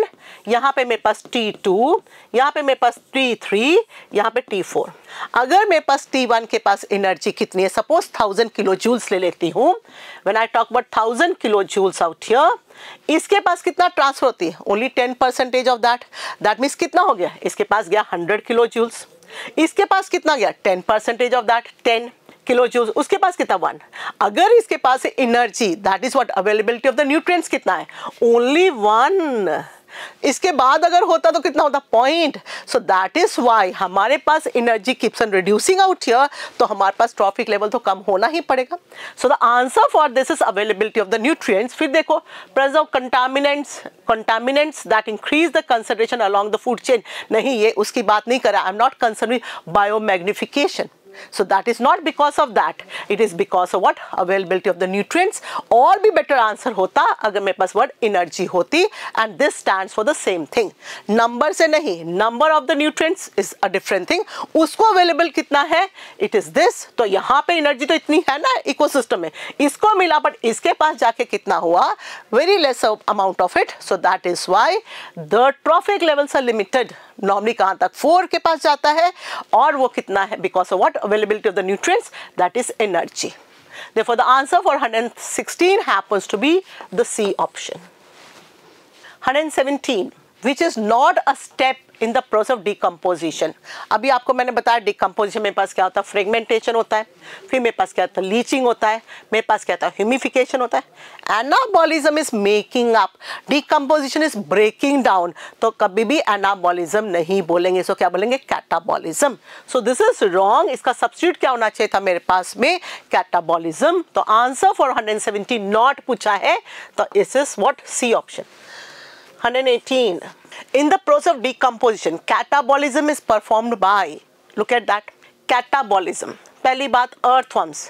यहाँ पे मेरे पास T2, यहाँ पे मेरे पास T3, यहाँ पे T4। अगर मेरे पास T1 के पास एनर्जी कितनी है, सपोज 1000 किलो जूल्स ले लेती हूँ। When I talk about 1000 kilojoules out here, इसके पास कितना ट्रांसफर होती है, ओनली 10% ऑफ दैट मीन्स कितना हो गया, इसके पास गया 100 किलो जूल्स। इसके पास कितना गया, 10% ऑफ दैट 10 किलो जूल्स। उसके पास कितना 1। अगर इसके पास energy, that is what availability of the nutrients कितना है, ओनली 1। इसके बाद अगर होता तो कितना होता, point. So that is why हमारे पास energy keeps on reducing out here, तो हमारे पास ट्रॉफिक लेवल तो कम होना ही पड़ेगा। So the answer for this is availability of the nutrients. फिर देखो presence of contaminants that increase the concentration along the food chain, नहीं ये उसकी बात नहीं कर रहा, आई am not concern with biomagnification. So that is not because of that, it is because of what, availability of the nutrients। और भी better answer होता अगर मेरे पास word energy होती, and this stands for the same thing। number से नहीं, number of the nutrients is a different thing। उसको available कितना है, it is this। तो यहाँ पे energy तो इतनी है ना ecosystem में, इसको मिला, but इसके पास जाके कितना हुआ, very less amount of it। So that is why the trophic levels are limited। Normally कहाँ तक, 4 के पास जाता है, और वो कितना है, because of what, availability of the nutrients, that is energy. Therefore the answer for 116 happens to be the C option। 117, which is not a step in the process of decomposition। अभी आपको मैंने बताया डिकम्पोजिशन मेरे पास क्या होता है, fragmentation होता है, फिर मेरे पास क्या होता है, लीचिंग होता है, मेरे पास क्या होता है, ह्यूमिफिकेशन होता है। Anabolism is making up, decomposition is breaking down. तो कभी भी एनाबॉलिज्म नहीं बोलेंगे, सो क्या बोलेंगे, catabolism. So this is wrong, इसका सब्स्टिट्यूट क्या होना चाहिए था मेरे पास में, कैटाबॉलिज्म। तो आंसर फॉर 117 नॉट पूछा है, तो इस is what, C option. 118, in the process of decomposition catabolism is performed by, look at that, catabolism। पहली बात, earthworms,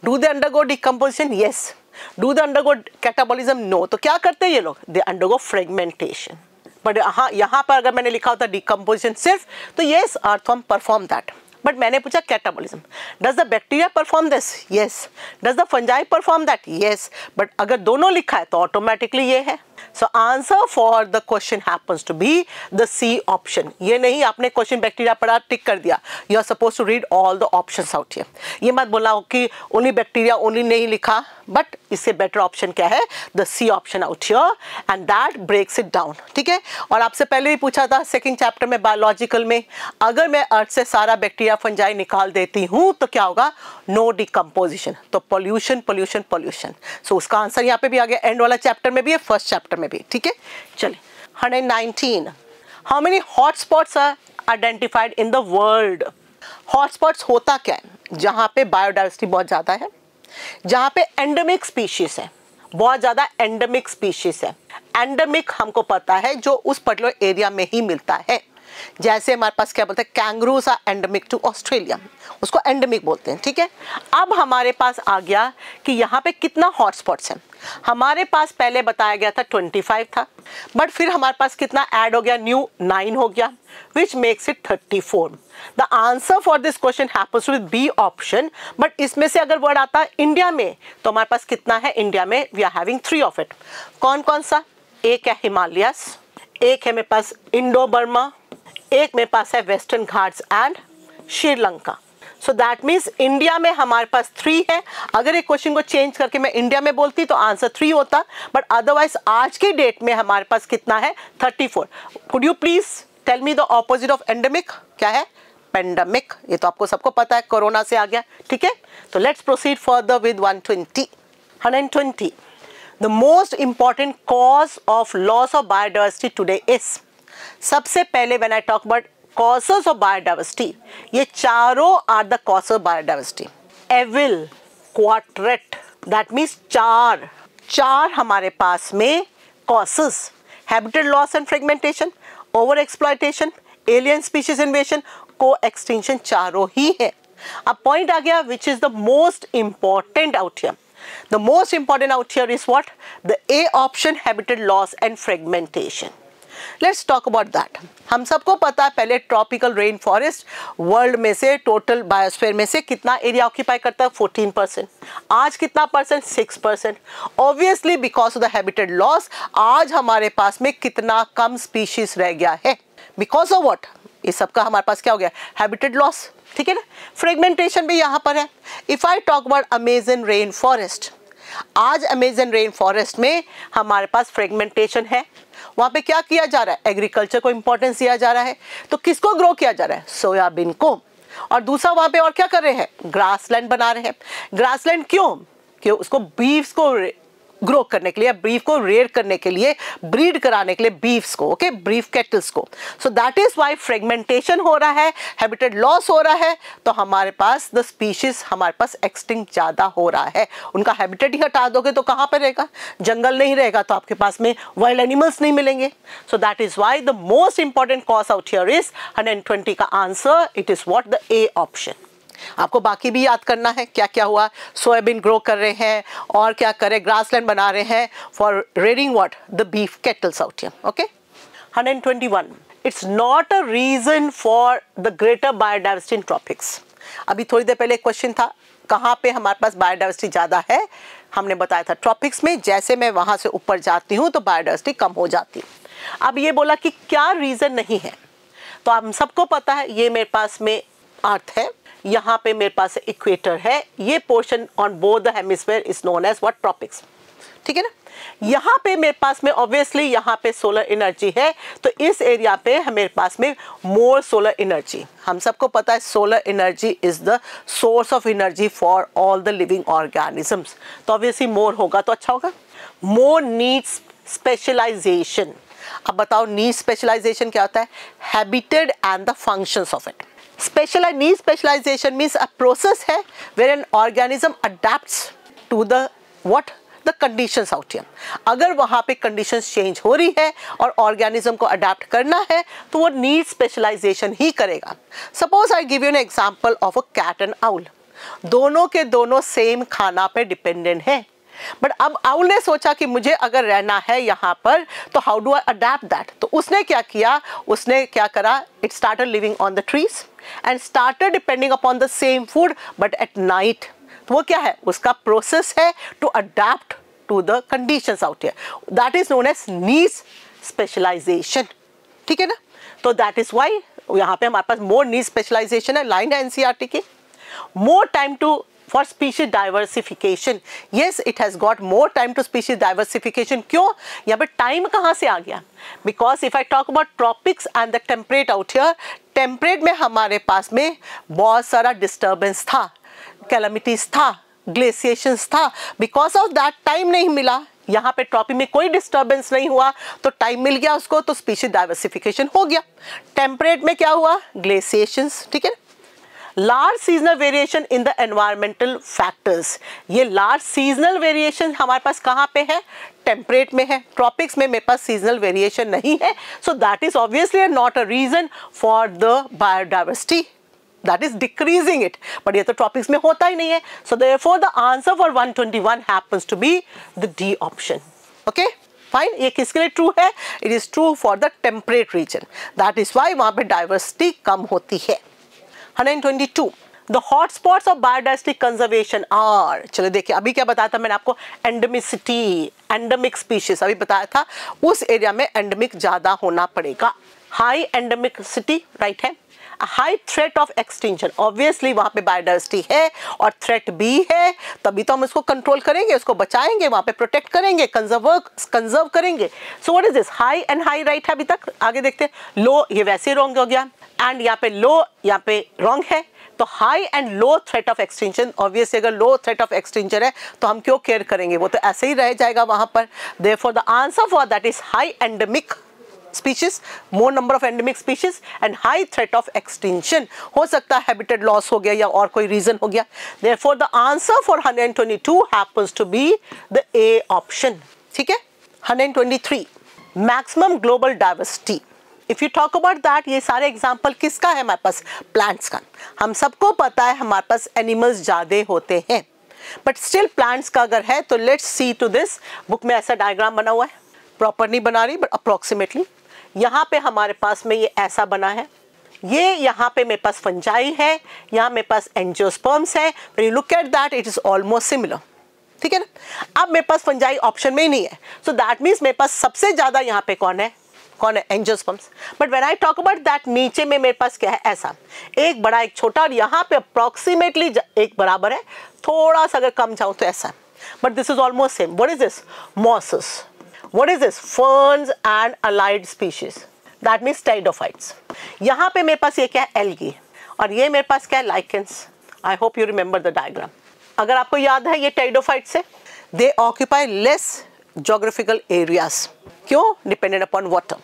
do they undergo decomposition? Yes। do they undergo catabolism? No। तो क्या करते हैं ये लोग, they undergo fragmentation। बट हाँ, यहाँ पर अगर मैंने लिखा होता decomposition सिर्फ, तो yes earthworm perform that। But मैंने पूछा catabolism, does the bacteria perform this, yes. Does the fungi perform that, yes. But अगर दोनों लिखा है तो ऑटोमेटिकली ये है। So answer for the question happens to be the C option. ये नहीं आपने क्वेश्चन बैक्टीरिया पढ़ा, टिक कर दिया, you are suppose to read all the options out here. ये मत बोला कि ओनली बैक्टीरिया ओनली नहीं लिखा, बट इससे बेटर ऑप्शन क्या है, the C option out here, and that breaks it down. ठीक है, और आपसे पहले भी पूछा था सेकंड चैप्टर में बायोलॉजिकल में, अगर मैं अर्थ से सारा बैक्टीरिया फंजाई निकाल देती हूँ तो क्या होगा, नो डिकम्पोजिशन। तो पोल्यूशन पोल्यूशन पोल्यूशन। सो उसका आंसर यहाँ पे भी आ गया, एंड वाला चैप्टर में भी है, फर्स्ट चैप्टर में भी। ठीक है, चलिए 119, how many hotspots are identified in the world. Hotspots होता क्या है, जहाँ पे बायोडाइवर्सिटी बहुत ज़्यादा है, जहाँ पे एंडेमिक स्पीशीज है, बहुत ज़्यादा एंडेमिक स्पीशीज है। एंडेमिक हमको पता है जो उस पर्टिकुलर एरिया में ही मिलता है। जैसे हमारे पास क्या बोलते हैं, kangaroos are endemic to Australia, उसको एंडेमिक बोलते हैं। ठीक है, अब हमारे पास आ गया कि यहाँ पे कितना हॉटस्पॉट्स हैं। हमारे पास पहले बताया गया था 25 था, बट फिर हमारे पास कितना ऐड हो गया, न्यू 9 हो गया, which makes it 34। The answer for this question happens to be B option. But इसमें से अगर वर्ड आता है इंडिया में, तो हमारे पास कितना है, इंडिया में we are having 3 of it. कौन कौन सा, एक है हिमालयस, एक है मेरे पास इंडो बर्मा, एक मेरे पास है western Ghats and Sri Lanka. So that means India में हमारे पास 3 है। अगर एक क्वेश्चन को चेंज करके मैं इंडिया में बोलती तो आंसर 3 होता, बट अदरवाइज आज के डेट में हमारे पास कितना है, 34। Could you please tell me the opposite of endemic, क्या है, पेंडेमिक। ये तो आपको सबको पता है, कोरोना से आ गया। ठीक है, तो let's proceed further with 120। The most important cause of loss of biodiversity today is, सबसे पहले when I talk about causes of biodiversity, ये चारों are the causes of biodiversity। Evil, quartet, that means चार हमारे पास में causes, habitat loss and fragmentation, over exploitation, alien species invasion, co-extinction, चारों ही है। अब पॉइंट आ गया which is the most important out here। The most important out here is what? The A option, habitat loss and fragmentation। Let's talk about that. हम सबको पता है पहले tropical rain forest world में से टोटल बायोस्फीयर में से कितना एरिया ऑक्यूपाई करता है 14%। आज कितना percent 6%। Obviously because of the habitat loss आज हमारे पास में कितना कम स्पीशीज रह गया है, बिकॉज ऑफ व्हाट, ये सबका हमारे पास क्या हो गया, हैबिटेट लॉस। ठीक है ना, फ्रेगमेंटेशन भी यहाँ पर है। If I talk about Amazon rain forest, आज अमेजन रेन फॉरेस्ट में हमारे पास फ्रेगमेंटेशन है। वहाँ पे क्या किया जा रहा है, एग्रीकल्चर को इंपॉर्टेंस दिया जा रहा है। तो किसको ग्रो किया जा रहा है, सोयाबीन को। और दूसरा वहाँ पे और क्या कर रहे हैं, ग्रासलैंड बना रहे हैं। ग्रासलैंड क्यों उसको बीफ्स को ग्रो करने के लिए, बीफ को रेयर करने के लिए, ब्रीड कराने के लिए बीफ्स को, ओके, बीफ कैटल्स को। सो दैट इज व्हाई फ्रेगमेंटेशन हो रहा है, हैबिटेट लॉस हो रहा है। तो हमारे पास द स्पीशीज हमारे पास एक्सटिंक्ट ज़्यादा हो रहा है। उनका हैबिटेट ही हटा दोगे तो कहाँ पर रहेगा, जंगल नहीं रहेगा तो आपके पास में वाइल्ड एनिमल्स नहीं मिलेंगे। सो that is why the most important cause out here is 120 का answer, it is what, the A option. आपको बाकी भी याद करना है क्या क्या हुआ, सोयाबीन ग्रो कर रहे हैं और क्या करें, ग्रासलैंड बना रहे हैं for rearing what, the beef cattles out here. Okay, 121, it's not a reason for the greater biodiversity in tropics. अभी थोड़ी देर पहले एक क्वेश्चन था, कहाँ पे हमारे पास बायोडाइवर्सिटी ज़्यादा है, हमने बताया था ट्रॉपिक्स में। जैसे मैं वहाँ से ऊपर जाती हूँ तो बायोडाइवर्सिटी कम हो जाती है। अब ये बोला कि क्या रीज़न नहीं है, तो हम सबको पता है ये मेरे पास में अर्थ है, यहाँ पे मेरे पास इक्वेटर है, ये portion on both the hemisphere is known as what, tropics. ठीक है ना, यहाँ पे मेरे पास में ऑब्वियसली यहाँ पे सोलर एनर्जी है, तो इस एरिया पे मेरे पास में मोर सोलर एनर्जी। हम सबको पता है solar energy is the source of energy for all the living organisms, तो ऑब्वियसली मोर होगा तो अच्छा होगा। More needs specialization. अब बताओ नीड स्पेशलाइजेशन क्या होता है, habitat and the functions of it. Need specialization means a process है where an organism adapts to the what, the conditions out here. अगर वहाँ पे conditions change हो रही है और organism को adapt करना है तो वो need specialization ही करेगा। Suppose I give you an example of a cat and owl. दोनों के दोनों same खाना पे dependent है, बट अब आउल ने सोचा कि मुझे अगर रहना है यहाँ पर तो how do I adapt that. तो उसने क्या किया, उसने क्या करा, it started living on the trees and started depending upon the same food but at night. तो वो क्या है, उसका प्रोसेस है to adapt to the conditions out here, that is known as needs specialization. ठीक है ना, तो दैट इज व्हाई यहाँ पे हमारे पास मोर नीड स्पेशलाइजेशन है, लाइन है एनसीईआरटी की। More time to for species diversification, yes it has got more time to species diversification। क्यों, यहाँ पे time कहाँ से आ गया, because if I talk about tropics and the temperate out here, temperate में हमारे पास में बहुत सारा disturbance था, calamities था, glaciations था, because of that time नहीं मिला। यहाँ पे ट्रॉपिक में कोई डिस्टर्बेंस नहीं हुआ तो टाइम मिल गया उसको, तो स्पीशीज डाइवर्सिफिकेशन हो गया। टेम्परेट में क्या हुआ, ग्लेशिएशंस। ठीक है, large seasonal variation in the environmental factors. ये लार्ज सीजनल वेरिएशन हमारे पास कहाँ पे है, टेम्परेट में है। ट्रॉपिक्स में मेरे पास सीजनल वेरिएशन नहीं है, so that is obviously not a reason for the biodiversity, that is decreasing it. But ये तो ट्रॉपिक्स में होता ही नहीं है, so therefore the answer for 121 happens to be the D option. Okay fine, ये किसके लिए ट्रू है, it is true for the temperate region, that is why वहाँ पे डाइवर्सिटी कम होती है। 122, the hotspots of biodiversity conservation are, चलो देखिए अभी क्या बताया था मैंने आपको, एंडेमिसिटी, एंडेमिक स्पीशीज अभी बताया था, उस एरिया में एंडेमिक ज़्यादा होना पड़ेगा। हाई एंडेमिसिटी राइट है, high threat of extinction, obviously वहाँ पे बायोडाइवर्सिटी है और थ्रेट भी है, तभी तो हम इसको कंट्रोल करेंगे, उसको बचाएंगे, वहाँ पे प्रोटेक्ट करेंगे, कंजर्व करेंगे। So what is this, high and high right है अभी तक, आगे देखते हैं। लो ये वैसे रॉन्ग हो गया, एंड यहाँ पे लो, यहाँ पे रॉन्ग है, तो high and low threat of extinction, obviously अगर लो थ्रेट ऑफ एक्सटिंक्शन है तो हम क्यों केयर करेंगे, वो तो ऐसे ही रह जाएगा वहाँ पर। Therefore the answer for that is high endemic species, more number of endemic species and high threat of extinction। हो सकता है habitat loss हो गया या और कोई reason हो गया। Therefore the answer for 122 happens to be the A option। ठीक है, 123, maximum global diversity। If you talk about that, ये सारे एग्जाम्पल किसका है हमारे पास, प्लांट्स का। हम सबको पता है हमारे पास एनिमल्स ज़्यादा होते हैं, बट स्टिल प्लांट्स का अगर है तो let's see to this. Book में ऐसा डायग्राम बना हुआ है, प्रॉपर नहीं बना रही बट अप्रॉक्सीमेटली। यहाँ पे हमारे पास में ये ऐसा बना है, ये यहाँ पे मेरे पास फंजाई है, यहाँ मेरे पास एंजियोस्पर्म्स है। When you look at that it is almost similar, ठीक है ना। अब मेरे पास फंजाई ऑप्शन में ही नहीं है, सो दैट मीन्स मेरे पास सबसे ज्यादा यहाँ पे कौन है angiosperms. But when I talk about that, नीचे में मेरे पास क्या है, ऐसा एक बड़ा एक छोटा, और यहाँ पे अप्रोक्सीमेटली एक बराबर है, थोड़ा सा अगर कम जाऊँ तो ऐसा, but this is almost same. What is this? Mosses. What is this? Ferns and allied species, that means pteridophytes. यहाँ पे मेरे पास ये क्या है, एल्गी, और ये मेरे पास क्या है, lichens. I hope you remember the diagram. अगर आपको याद है ये टेरिडोफाइट्स है, they occupy less geographical areas, क्यों? Dependent upon water.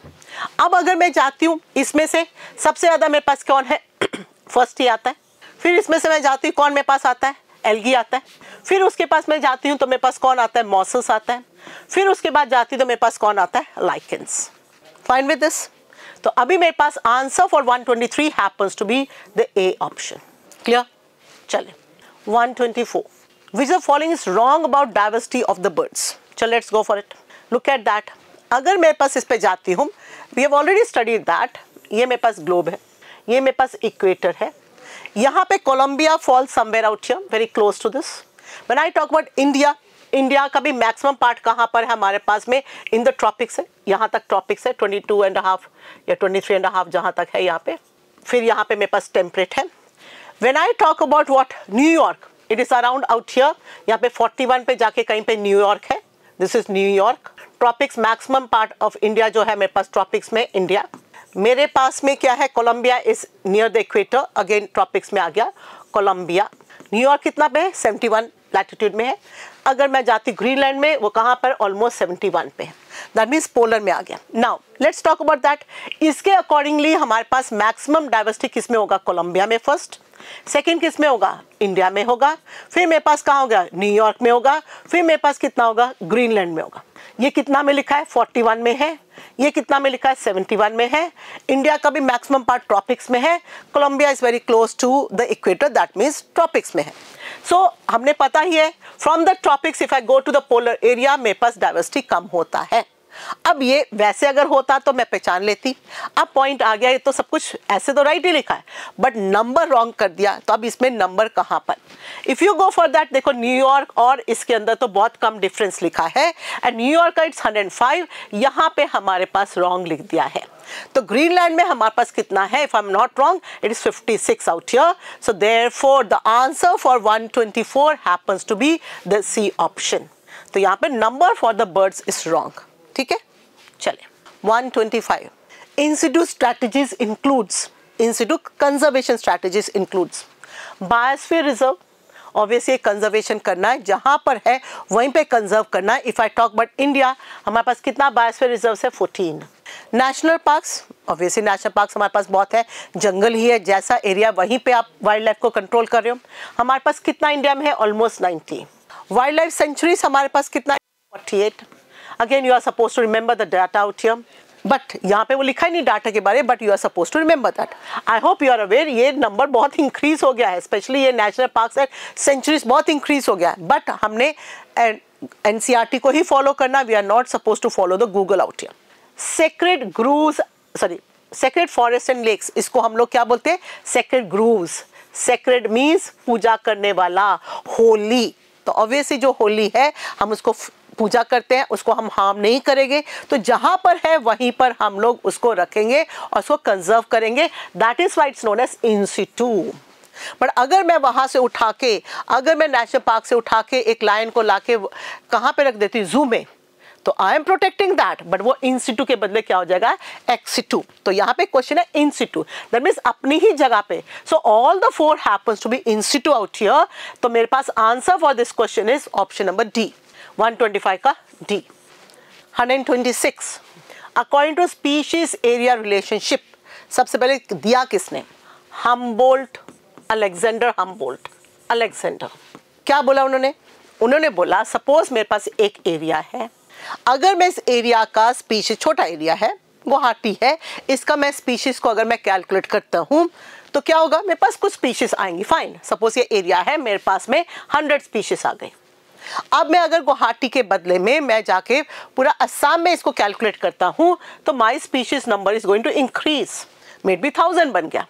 अब अगर मैं जाती हूँ इसमें से सबसे ज्यादा मेरे पास कौन है फर्स्ट ही आता है, फिर इसमें से मैं जाती हूँ, कौन मेरे पास आता है, एल्गी आता है, फिर उसके पास मैं जाती हूँ तो मेरे पास कौन आता है, मॉसेस आता है, फिर उसके बाद जाती हूँ तो मेरे पास कौन आता है, लाइकेंस। Fine with this? तो अभी मेरे पास answer for 123 happens to be the A option. Clear? चले 124, which of the following is wrong about diversity of the birds? चलो let's go for it. Look at that. अगर मेरे पास इस पे जाती हूँ, we have already studied that, ये मेरे पास ग्लोब है, ये मेरे पास इक्वेटर है, यहाँ पे Colombia fall somewhere out here, very close to this. When I talk about India, India का भी मैक्सिमम पार्ट कहाँ पर है हमारे पास में, इन द ट्रॉपिक्स है, यहाँ तक ट्रॉपिक्स है, 22.5 या 23.5 जहाँ तक है यहाँ पे। फिर यहाँ पे मेरे पास टेम्परेट है। When I talk about what New York, it is around out here, यहाँ पे 41 पे जाके कहीं पे न्यूयॉर्क है, this is New York. Tropics maximum part of India जो है मेरे पास ट्रॉपिक्स में इंडिया। मेरे पास में क्या है, Colombia is near the equator, again tropics में आ गया कोलंबिया। न्यूयॉर्क कितना पे है, 71 लैटिट्यूड में है। अगर मैं जाती ग्रीनलैंड में, वो कहाँ पर, ऑलमोस्ट 71 पे है, दैट मीन्स पोलर में आ गया। Now let's talk about that. इसके अकॉर्डिंगली हमारे पास मैक्सिमम डाइवर्सिटी किस में होगा, कोलंबिया में फर्स्ट, सेकेंड किस में होगा, इंडिया में होगा, फिर मेरे पास कहाँ होगा, न्यूयॉर्क में होगा, फिर मेरे पास कितना होगा, ग्रीनलैंड में होगा। ये कितना में लिखा है, 41 में है, ये कितना में लिखा है, 71 में है। इंडिया का भी मैक्सिमम पार्ट ट्रॉपिक्स में है, Colombia is very close to the equator, that means tropics में है। सो हमने पता ही है, from the tropics if I go to the polar area, मेरे पास डाइवर्सिटी कम होता है। अब ये वैसे अगर होता तो मैं पहचान लेती। अब पॉइंट आ गया, ये तो सब कुछ ऐसे तो राइट ही लिखा है, बट नंबर रॉन्ग कर दिया, तो अब इसमें नंबर कहाँ पर, if you go for that, देखो न्यूयॉर्क और इसके अंदर तो बहुत कम डिफरेंस लिखा है, एंड न्यूयॉर्क का इट्स 105, यहाँ पे हमारे पास रॉन्ग लिख दिया है। तो ग्रीनलैंड में हमारे पास कितना है, if I am not wrong it is 56 out here, so therefore the answer for 124 happens to be the C option. तो यहाँ पे number for the birds is wrong, ठीक है। चले 125, in situ strategies includes, in situ conservation strategies includes biosphere reserve, obviously conservation करना है, जहां पर है वहीं पे कंजर्व करना है। If I talk about India, हमारे पास कितना बायोस्फीयर रिजर्व है, 14। National parks, obviously national parks हमारे पास बहुत है, जंगल ही है, जैसा एरिया वहीं पे आप वाइल्ड लाइफ को कंट्रोल कर रहे हो। हमारे पास कितना इंडिया में है, ऑलमोस्ट 90। वाइल्ड लाइफ सेंचुरीज हमारे पास कितना, 48। Again you are suppose to remember the data out here, but यहाँ पे वो लिखा ही नहीं डाटा के बारे में, but you are suppose to remember that. I hope you are aware, ये नंबर बहुत इंक्रीज हो गया है, स्पेशली ये नेशनल पार्क्स एंड सेंचुरीज बहुत इंक्रीज हो गया है, बट हमने एनसीईआरटी को ही फॉलो करना, we are not suppose to follow the Google out here. Sacred groves, sorry sacred forest and lakes, इसको हम लोग क्या बोलते हैं, सेक्रेड ग्रूव्स। सेक्रेड मीन्स पूजा करने वाला, होली। तो ऑब्वियसली जो होली है हम उसको पूजा करते हैं, उसको हम हार्म नहीं करेंगे, तो जहां पर है वहीं पर हम लोग उसको रखेंगे और उसको कंजर्व करेंगे, that is why it's known as in situ. But अगर मैं वहां से उठा के, अगर मैं नेशनल पार्क से उठा के एक लायन को लाके कहाँ पे रख देती हूँ, जू में, तो I am protecting that, but वो इन सिटू के बदले क्या हो जाएगा, एक्स सिटू। तो यहाँ पे क्वेश्चन है इन सिटू, दैट मीन्स अपनी ही जगह पे। So all the 4 happens to be in situ out here. तो मेरे पास answer for this question is option number D, 125 का D. 126, according to species area relationship, सबसे पहले दिया किसने, हम्बोल्ट, अलेक्जेंडर हम्बोल्ट। अलेक्जेंडर क्या बोला उन्होंने, उन्होंने बोला सपोज मेरे पास एक एरिया है, अगर मैं इस एरिया का स्पीशीज, छोटा एरिया है, गुवाहाटी है, इसका मैं स्पीशीज को अगर मैं कैलकुलेट करता हूँ तो क्या होगा, मेरे पास कुछ स्पीशीज आएंगी। फाइन, सपोज ये एरिया है, मेरे पास में 100 स्पीशीज आ गई। अब मैं अगर गुवाहाटी के बदले में मैं जाके पूरा असम में इसको कैलकुलेट करता हूँ तो my species number is going to increase, maybe 1000 बन गया.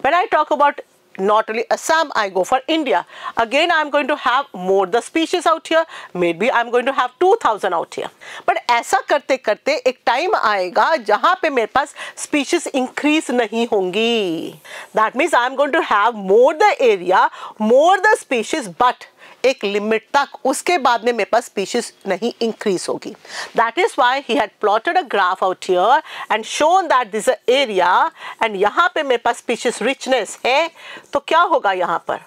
When I talk about not only Assam, I go for India. Again, I am going to have more the species out here. Maybe I am going to have 2000 out here. But ऐसा करते करते एक time आएगा जहाँ पे मेरे पास species increase नहीं होंगी. That means I am going to have more the area, more the species, but एक लिमिट तक, उसके बाद में मेरे पास स्पीशीज नहीं इंक्रीज होगी. That is why he had plotted a graph out here and shown that this area and यहाँ पे मेरे पास स्पीशीज रिचनेस है. तो क्या होगा यहाँ पर,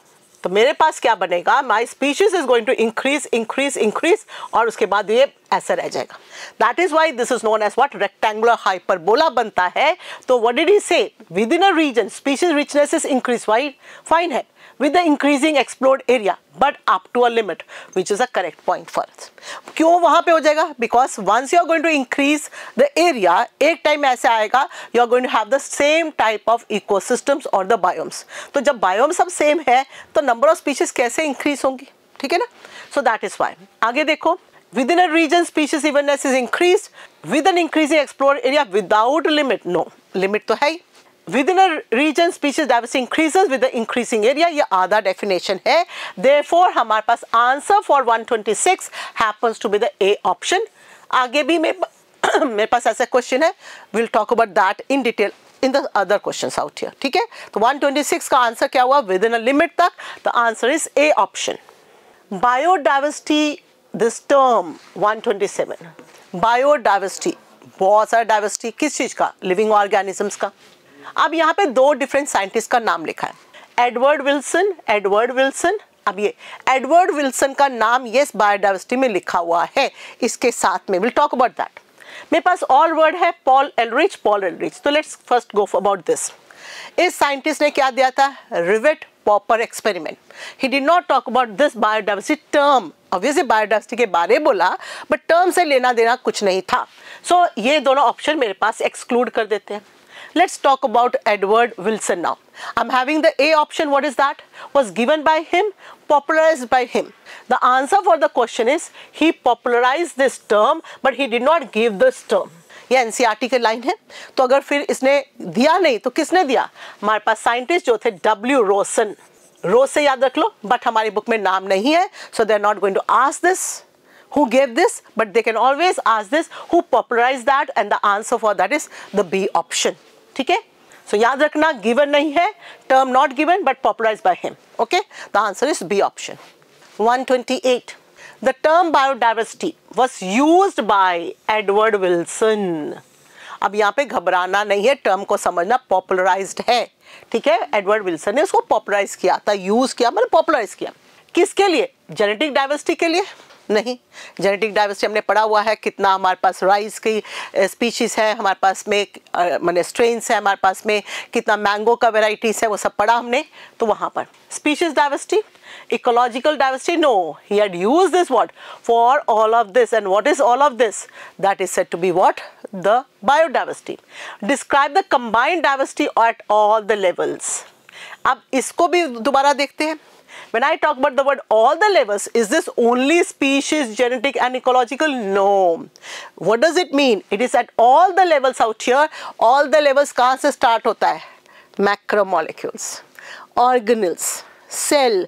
तो मेरे पास क्या बनेगा, my species is going to increase increase increase और उसके बाद ये ऐसा रह जाएगा. That is why this is known as what, rectangular hyperbola बनता है. तो what did he say, within a region species richness is increase, fine है, with the increasing explored area but up to a limit which is a correct point for us. क्यों वहाँ पे हो जाएगा, because once you are going to increase the area, एक time ऐसे आएगा you are going to have the same type of ecosystems or the biomes. तो जब biomes सब same है तो number of species कैसे increase होंगी, ठीक है ना. So that is why. आगे देखो, within a region species evenness is increased with an increasing explored area without limit. No, limit तो है ही. Within a region species diversity increases with the increasing area, ये आधा definition है. Therefore हमारे पास answer for 126 happens to be the A option. आगे भी मेरे पास ऐसा question है, we'll talk about that in detail in the other questions out here. ठीक है, तो 126 का आंसर क्या हुआ, within a limit तक. The answer is A option. Biodiversity, this term 127, biodiversity, बहुत सारा डाइवर्सिटी, किस चीज़ का, लिविंग ऑर्गेनिजम्स का. अब यहाँ पे दो डिफरेंट साइंटिस्ट का नाम लिखा है, एडवर्ड विल्सन. अब ये एडवर्ड विल्सन का नाम यस बायोडाइवर्सिटी में लिखा हुआ है, इसके साथ में विल टॉक अबाउट दैट. मेरे पास ऑल वर्ड है पॉल एलरिच. तो let's first go about this. इस साइंटिस्ट ने क्या दिया था, rivet popper experiment. He did not talk about this biodiversity term. Obviously biodiversity के बारे बोला बट टर्म से लेना देना कुछ नहीं था. सो ये दोनों ऑप्शन मेरे पास एक्सक्लूड कर देते हैं. Let's talk about Edward Wilson now. I'm having the A option. What is that? Was given by him, popularized by him. The answer for the question is he popularized this term, but he did not give this term. ये NCERT के line है. तो अगर फिर इसने दिया नहीं तो किसने दिया, हमारे पास साइंटिस्ट जो थे W. रोसन. रोज से याद रख लो, बट हमारी बुक में नाम नहीं है, so they are not going to ask this who gave this, but they can always ask this who popularized that, and the answer for that is the B option. ठीक है, सो याद रखना, given नहीं है, term not given but popularised by him. Okay, the answer is B option. 128, the term biodiversity was used by Edward Wilson. अब यहाँ पे घबराना नहीं है, टर्म को समझना, पॉपुलराइज्ड है. ठीक है, एडवर्ड विल्सन ने उसको पॉपुलराइज किया था, यूज किया मतलब पॉपुलराइज किया. किसके लिए, जेनेटिक डाइवर्सिटी के लिए नहीं. जेनेटिक डाइवर्सिटी हमने पढ़ा हुआ है, कितना हमारे पास राइस की स्पीशीज़ है, हमारे पास में मैंने स्ट्रेन्स है, हमारे पास में कितना मैंगो का वेराइटीज़ है, वो सब पढ़ा हमने. तो वहाँ पर species diversity, ecological diversity, no, he had used this what, for all of this. And what is all of this? That is said to be what, the biodiversity. Describe the combined diversity at all the levels. अब इसको भी दोबारा देखते हैं. When I talk about the word all the levels, is this only species, genetic and ecological? No. What does it mean? It is at all the levels out here. All the levels कहाँ से start होता है? Macromolecules, organelles, cell,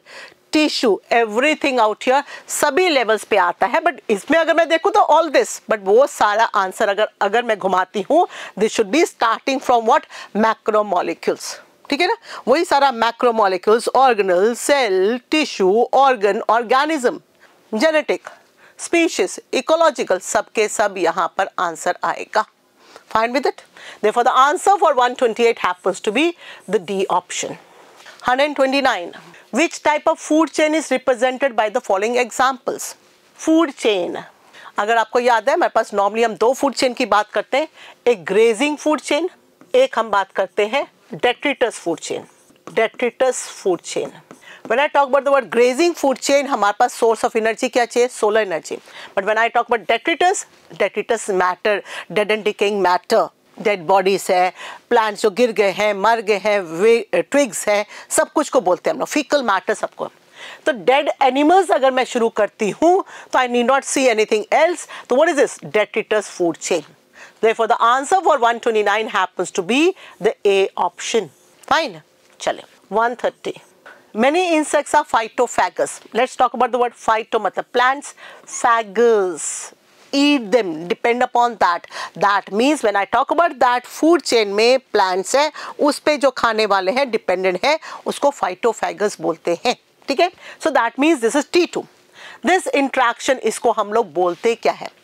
tissue, everything out here सभी levels पे आता है. But इसमें अगर मैं देखूँ तो all this, but वो सारा आंसर अगर मैं घुमाती हूँ, this should be starting from what? Macromolecules. ठीक है ना, वही सारा macromolecules, organelle, cell, tissue, organ, organism, genetic, species, ecological, सब के सब यहाँ पर आंसर आएगा. Fine with it. Therefore the answer for 128 happens to be the D option. 129, which type of food chain is represented by the following examples. Food chain, अगर आपको याद है हमारे पास नॉर्मली हम दो फूड चेन की बात करते हैं, एक ग्रेजिंग फूड चेन, एक हम बात करते हैं detritus food chain. Detritus food chain. When I talk about the word grazing food chain, हमारे पास source of energy क्या चाहिए, solar energy. But when I talk about detritus matter, dead and decaying matter, dead bodies है, plants जो गिर गए हैं, मर गए हैं, twigs है, सब कुछ को बोलते हैं हम लोग, fecal matter सबको. तो डेड एनिमल्स अगर मैं शुरू करती हूँ तो I need not see anything else. तो what is this? Detritus food chain. Therefore, the answer for 129 happens to be the A option. Fine. चले 130. Many insects are phytophagous. Let's talk about the word phyto मतलब plants. Phagous. Eat them. Depend upon that. That means when I talk about that food chain में plants है उस पे जो खाने वाले हैं dependent है उसको phytophagous बोलते हैं. ठीक है? So that means this is T2. This interaction इसको हम लोग बोलते क्या है?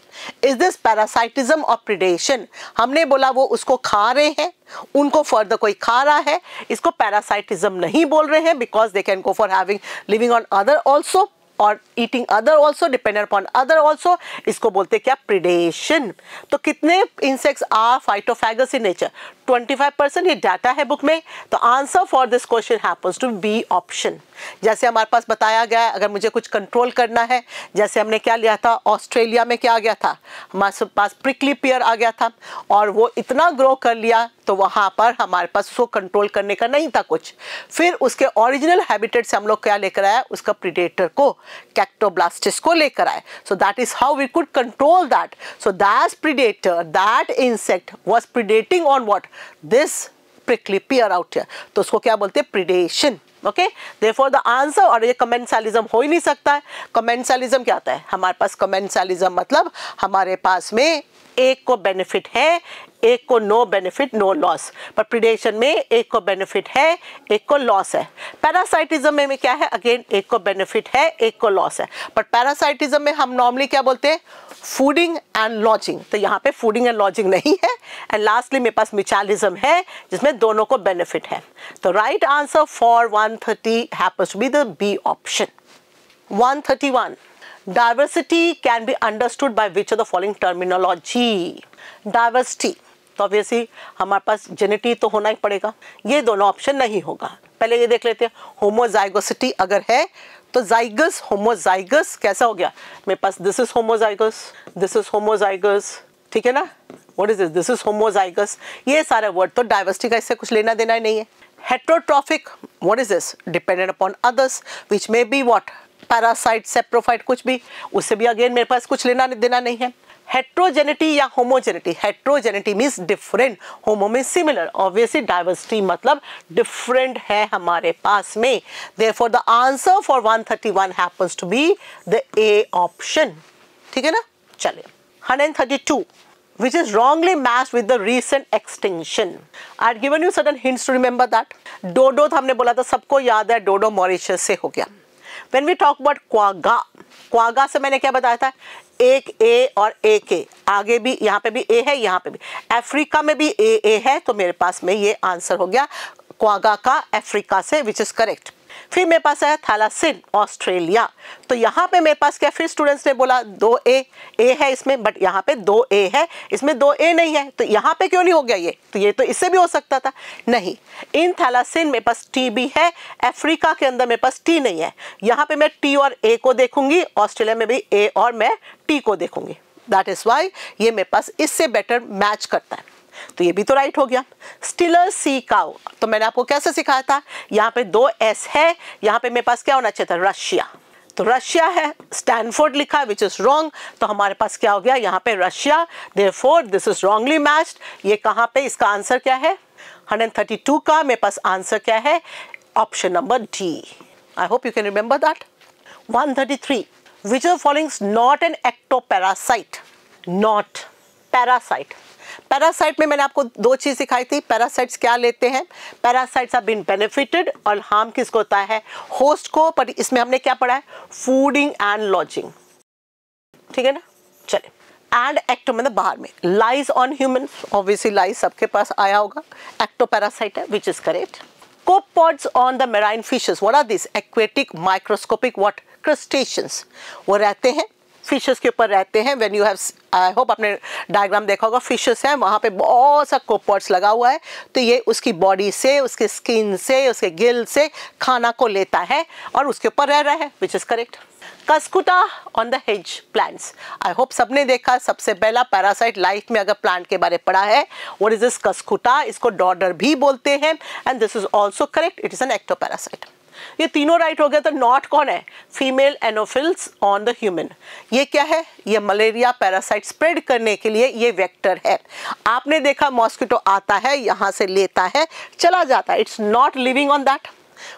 Is this parasitism or predation? हमने बोला वो उसको खा रहे हैं, उनको फर्दर कोई खा रहा है, इसको पैरासाइटिज्म नहीं बोल रहे हैं because they can go for having living on other also और eating other also dependent upon other also. इसको बोलते क्या? predation. तो कितने insects are phytophagous in nature? 25% ये डाटा है बुक में. तो answer for this question happens to be option. जैसे हमारे पास बताया गया है अगर मुझे कुछ कंट्रोल करना है, जैसे हमने क्या लिया था ऑस्ट्रेलिया में, क्या आ गया था हमारे पास? प्रिकली पियर आ गया था और वो इतना ग्रो कर लिया तो वहाँ पर हमारे पास उसको कंट्रोल करने का नहीं था कुछ. फिर उसके ओरिजिनल हैबिटेट से हम लोग क्या लेकर आए? उसका प्रीडेटर को, कैक्टोब्लास्टिस को लेकर आए. So that is how we could control that. So that predator, that insect was predating on what? This prickly pear out here. तो उसको क्या बोलते हैं? predation. Okay, therefore the answer. और ये commensalism हो ही नहीं सकता है. commensalism क्या आता है हमारे पास? commensalism मतलब हमारे पास में एक को बेनिफिट है, एक को नो बेनिफिट नो लॉस. पर प्रीडेशन में एक को बेनिफिट है, एक को लॉस है. पैरासाइटिज्म में क्या है? अगेन एक को बेनिफिट है, एक को लॉस है. पर पैरासाइटिज्म में हम नॉर्मली क्या बोलते हैं? Fooding and lodging. तो यहाँ पे फूडिंग एंड लॉजिंग नहीं है. एंड लास्टली मेरे पास म्यूचुअलिज्म है जिसमें दोनों को बेनिफिट है. तो right answer for 130 happens to be the B option. 131. Diversity can be understood by which of the following terminology? Diversity. तो ऑब्वियसली हमारे पास जेनेटी तो होना ही पड़ेगा. ये दोनों ऑप्शन नहीं होगा. पहले ये देख लेते हैं. होमोजाइगोसिटी अगर है तो जाइगस होमोजाइगस कैसा हो गया मेरे पास? This is homozygous, this is homozygous. ठीक है ना? What is this? This is homozygous. ये सारे वर्ड तो डाइवर्सिटी का इससे कुछ लेना देना ही नहीं है. Heterotrophic, what is this? Dependent upon others which may be what? Parasite, saprophyte, कुछ भी, उससे भी अगेन मेरे पास कुछ लेना देना नहीं है. हेट्रोजेनिटी या homogeneity. Heterogeneity means different, homo means similar. Obviously diversity मतलब डिफरेंट है हमारे पास में. Therefore the answer for 131 happens to be the A option. ठीक है ना? चलिए 132. Which is wrongly matched with the recent extinction. I had given you certain hints to remember that. डोडो हमने बोला था, सबको याद है, डोडो मॉरिशस से हो गया. When we talk about quagga, quagga से मैंने क्या बताया था? एक ए और एक ए, आगे भी यहाँ पे भी ए है, यहाँ पे भी. अफ्रीका में भी ए है, तो मेरे पास में ये आंसर हो गया क्वागा का अफ्रीका से, विच इज करेक्ट. फिर मेरे पास है थैलासिन ऑस्ट्रेलिया. तो यहाँ पे मेरे पास क्या? फिर स्टूडेंट्स ने बोला 2 ए है इसमें, बट यहाँ पे 2 ए है, इसमें 2 ए नहीं है. तो यहाँ पे क्यों नहीं हो गया ये? तो ये तो इससे भी हो सकता था. नहीं, इन थैलासिन मेरे पास टी भी है, अफ्रीका के अंदर मेरे पास टी नहीं है. यहाँ पे मैं टी और ए को देखूंगी, ऑस्ट्रेलिया में भी ए और मैं टी को देखूंगी. दैट इज वाई ये मेरे पास इससे बेटर मैच करता है. तो ये भी तो राइट हो गया. स्टिलर सी काउ, तो मैंने आपको कैसे सिखाया था? यहाँ पे 2 एस है, यहाँ पे मेरे पास क्या होना चाहिए था? रशिया. तो रशिया है, स्टैनफोर्ड लिखा है, विच इज रॉन्ग. तो हमारे पास क्या हो गया यहाँ पे? Russia. Therefore this is wrongly matched. ये कहाँ पे? इसका आंसर क्या है? 132 का मेरे पास आंसर क्या है? Option number D. I hope you can remember that. 133. Which of following is not an ectoparasite? Not parasite. Parasite में मैंने आपको 2 चीज सिखाई थी. पैरासाइट्स क्या लेते हैं? पैरासाइट्स हैव बीन बेनिफिटेड, और हार्म किसको होता है? होस्ट को. पर इसमें हमने क्या पढ़ा है? Fooding and lodging. ठीक है ना? चले. एंड एक्टो मतलब बाहर में. Lice on human, obviously lice सबके पास आया होगा. एक्टोपैरासाइट है, which is correct. Copepods on the marine fishes. What are this? Aquatic microscopic what? Crustaceans. वो रहते हैं फिशेस के ऊपर रहते हैं. When you have, I hope आपने डायग्राम देखा होगा, फिशेस हैं, वहाँ पे बहुत सा कोपोड्स लगा हुआ है. तो ये उसकी बॉडी से, उसके स्किन से, उसके गिल से खाना को लेता है और उसके ऊपर रह रहा है, which is correct. Cuscuta on the hedge plants. I hope सबने देखा, सबसे पहला पैरासाइट लाइफ में अगर प्लांट के बारे में पढ़ा है. What is this? कस्कुटा. इसको डॉडर भी बोलते हैं, and this is also correct. It is an ectoparasite. ये तीनों राइट हो गया। तो नॉट कौन है? Female anopheles on the human. ये क्या है? ये मलेरिया पैरासाइट स्प्रेड करने के लिए ये वेक्टर है। आपने देखा मॉस्किटो आता है, यहाँ से लेता है, चला जाता है, it's not living on that.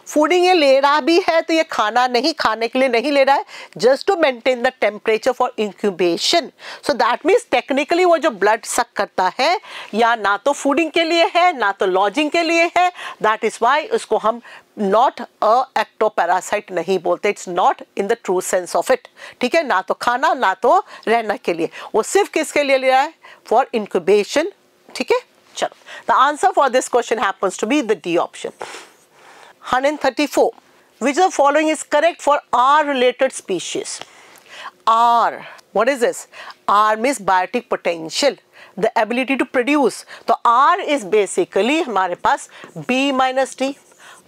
Fooding ये ले रहा भी है तो ये खाना नहीं, खाने के लिए नहीं ले रहा है, just to maintain the temperature for incubation. So that means technically वो जो ब्लड सक करता है या ना तो फूडिंग के लिए है ना तो लॉजिंग के लिए है। दैट इज वाई उसको हम नॉट अ एक्टोपैरासाइट नहीं बोलते, it's not in the true sense of it. ठीक है, ना तो खाना ना तो रहना के लिए, वो सिर्फ किसके लिए ले रहा है? For incubation. ठीक है, चलो, the answer for this question happens to be the D option. 134. Which of the following is correct for R related species? R, what is this? R means biotic potential, the ability to produce. तो R is basically हमारे पास B minus D,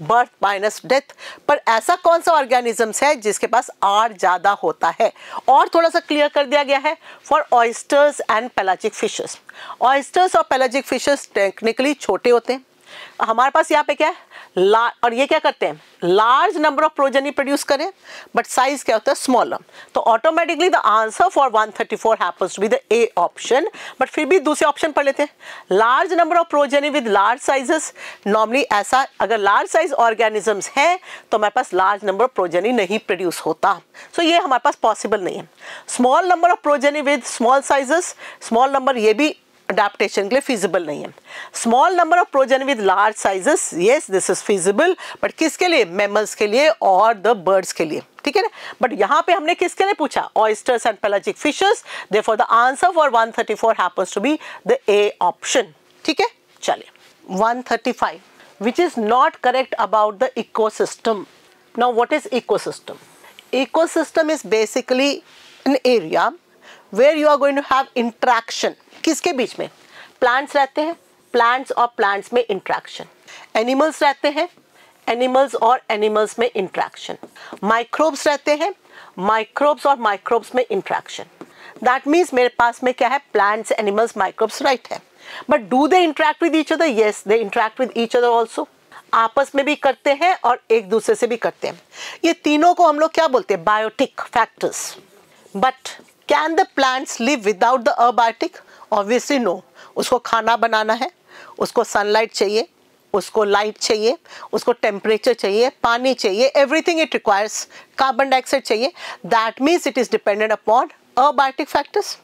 birth minus death। पर ऐसा कौन सा organisms है जिसके पास R ज़्यादा होता है? और थोड़ा सा क्लियर कर दिया गया है, for oysters and pelagic fishes. Oysters और पेलाजिक फिशेस टेक्निकली छोटे होते हैं, हमारे पास यहाँ पे क्या है? और ये क्या करते हैं? Large number of progeny produce करें, बट साइज क्या होता है? स्मॉलर। तो automatically the answer for 134 happens to be the A option. But फिर भी दूसरे ऑप्शन पढ़ लेते हैं। Large number of progeny with large sizes, normally ऐसा अगर लार्ज साइज ऑर्गेनिजम्स हैं तो हमारे पास लार्ज नंबर ऑफ प्रोजेनी नहीं प्रोड्यूस होता, सो ये हमारे पास पॉसिबल नहीं है। Small number of progeny with small sizes, small number ये भी अडेप्टेशन के लिए फिजिबल नहीं है। Small number of progeny with large sizes, yes this is feasible, but किसके लिए? मैमल्स के लिए और द बर्ड्स के लिए। ठीक है ना, बट यहाँ पे हमने किसके लिए पूछा? Oysters and pelagic fishes. Therefore the answer for 134 happens to be the A option. ठीक है, चलिए 135, which is not correct about the ecosystem. Now what is ecosystem? Ecosystem is basically an area where you are going to have interaction. किसके बीच में? Plants रहते हैं, plants और plants में interaction. Animals रहते हैं, एनिमल्स और एनिमल्स में इंट्रैक्शन। माइक्रोब्स रहते हैं, माइक्रोब्स और माइक्रोब्स में इंट्रैक्शन। दैट मीन्स मेरे पास में क्या है? प्लांट्स, एनिमल्स, माइक्रोब्स, राइट है। But do they interact with each other? Yes, they interact with each other also. आपस में भी करते हैं और एक दूसरे से भी करते हैं। ये तीनों को हम लोग क्या बोलते हैं? Biotic factors. But can the plants live without the abiotic? Obviously no. उसको खाना बनाना है, उसको सनलाइट चाहिए, उसको लाइट चाहिए, उसको टेम्परेचर चाहिए, पानी चाहिए, everything it requires, carbon dioxide चाहिए। That means it is dependent upon abiotic factors,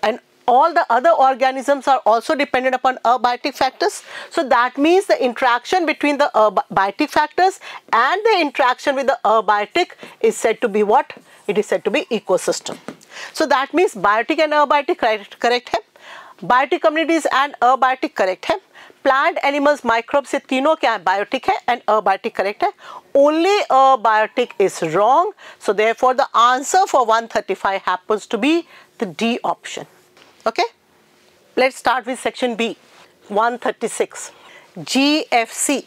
and all the other organisms are also dependent upon abiotic factors. So that means the interaction between the abiotic factors and the interaction with the abiotic is said to be what? It is said to be ecosystem. So that means biotic and abiotic correct है, biotic communities and abiotic correct है, plant, animals, microbes ये तीनों क्या है? Biotic है and abiotic correct है. Only abiotic is wrong. So therefore the answer for 135 happens to be the D option. Okay? Let's start with section B. 136. GFC,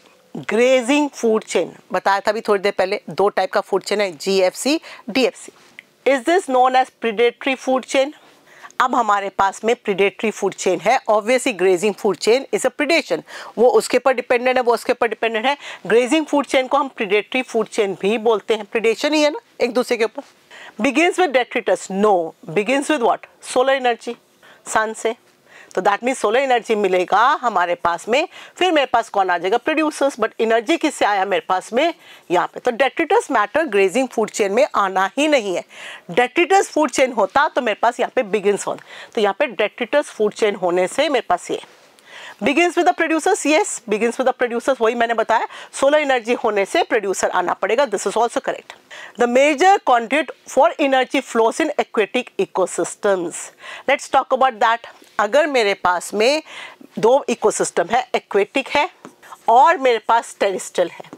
grazing food chain. बताया था अभी थोड़ी देर पहले, दो टाइप का food chain है, GFC, DFC. Is this known as predatory food chain? अब हमारे पास में प्रीडेटरी फूड चेन है। Obviously grazing food chain is a predation, वो उसके ऊपर डिपेंडेंट है, वो उसके ऊपर डिपेंडेंट है। ग्रेजिंग फूड चेन को हम प्रीडेटरी फूड चेन भी बोलते हैं, प्रीडेशन ही है ना एक दूसरे के ऊपर। Begins with detritus? No, begins with what? Solar energy, sun से। तो दैट मीन्स सोलर एनर्जी मिलेगा हमारे पास में, फिर मेरे पास कौन आ जाएगा? प्रोड्यूसर्स। बट एनर्जी किससे आया मेरे पास में? यहाँ पे। तो detritus matter grazing food chain में आना ही नहीं है। डेट्रिटस फूड चेन होता तो मेरे पास यहाँ पे बिगिंस होता, तो यहाँ पे डेट्रिटस फूड चेन होने से मेरे पास ये begins with the producers. Yes, begins with the producers, वही मैंने बताया, सोलर एनर्जी होने से प्रोड्यूसर आना पड़ेगा। This is also correct. The major conduit for energy flows in aquatic ecosystems. Let's talk about that. अगर मेरे पास में दो इकोसिस्टम है, एक्वेटिक है और मेरे पास टेरेस्ट्रियल है।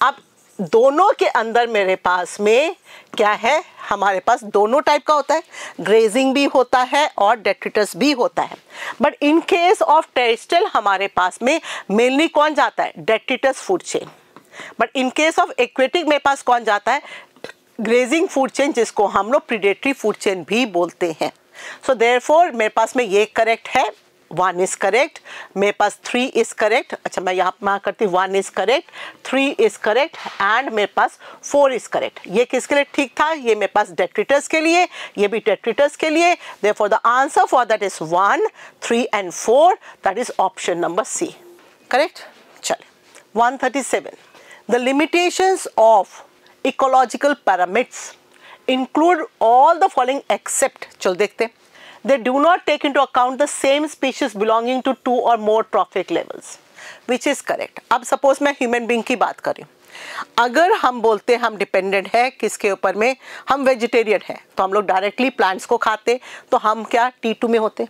अब दोनों के अंदर मेरे पास में क्या है? हमारे पास दोनों टाइप का होता है, ग्रेजिंग भी होता है और डेट्रिटस भी होता है। But in case of terrestrial हमारे पास में मेनली कौन जाता है? Detritus food chain. But in case of aquatic मेरे पास कौन जाता है? ग्रेजिंग फूड चेन, जिसको हम लोग प्रीडेटरी फूड चेन भी बोलते हैं। सो देयरफॉर मेरे पास में ये करेक्ट है, 1 इज करेक्ट, मेरे पास 3 इज करेक्ट, अच्छा मैं यहाँ मार्क करती हूँ 1 is correct, 3 is correct and मेरे पास 4 इज करेक्ट। ये किसके लिए ठीक था? ये मेरे पास डेट्रिटस के लिए, ये भी डेट्रिटस के लिए। Therefore the answer for that is 1, 3 and 4, that is option number C, correct. चलिए 137, the limitations of ecological pyramids include all the following except, चलो देखते हैं, they do not take into account the same species belonging to 2 or more trophic levels, which is correct। अब suppose मैं human being की बात करूँ, अगर हम बोलते हैं हम डिपेंडेंट है किसके ऊपर में, हम वेजिटेरियन है तो हम लोग डायरेक्टली प्लांट्स को खाते, तो हम क्या T2 में होते।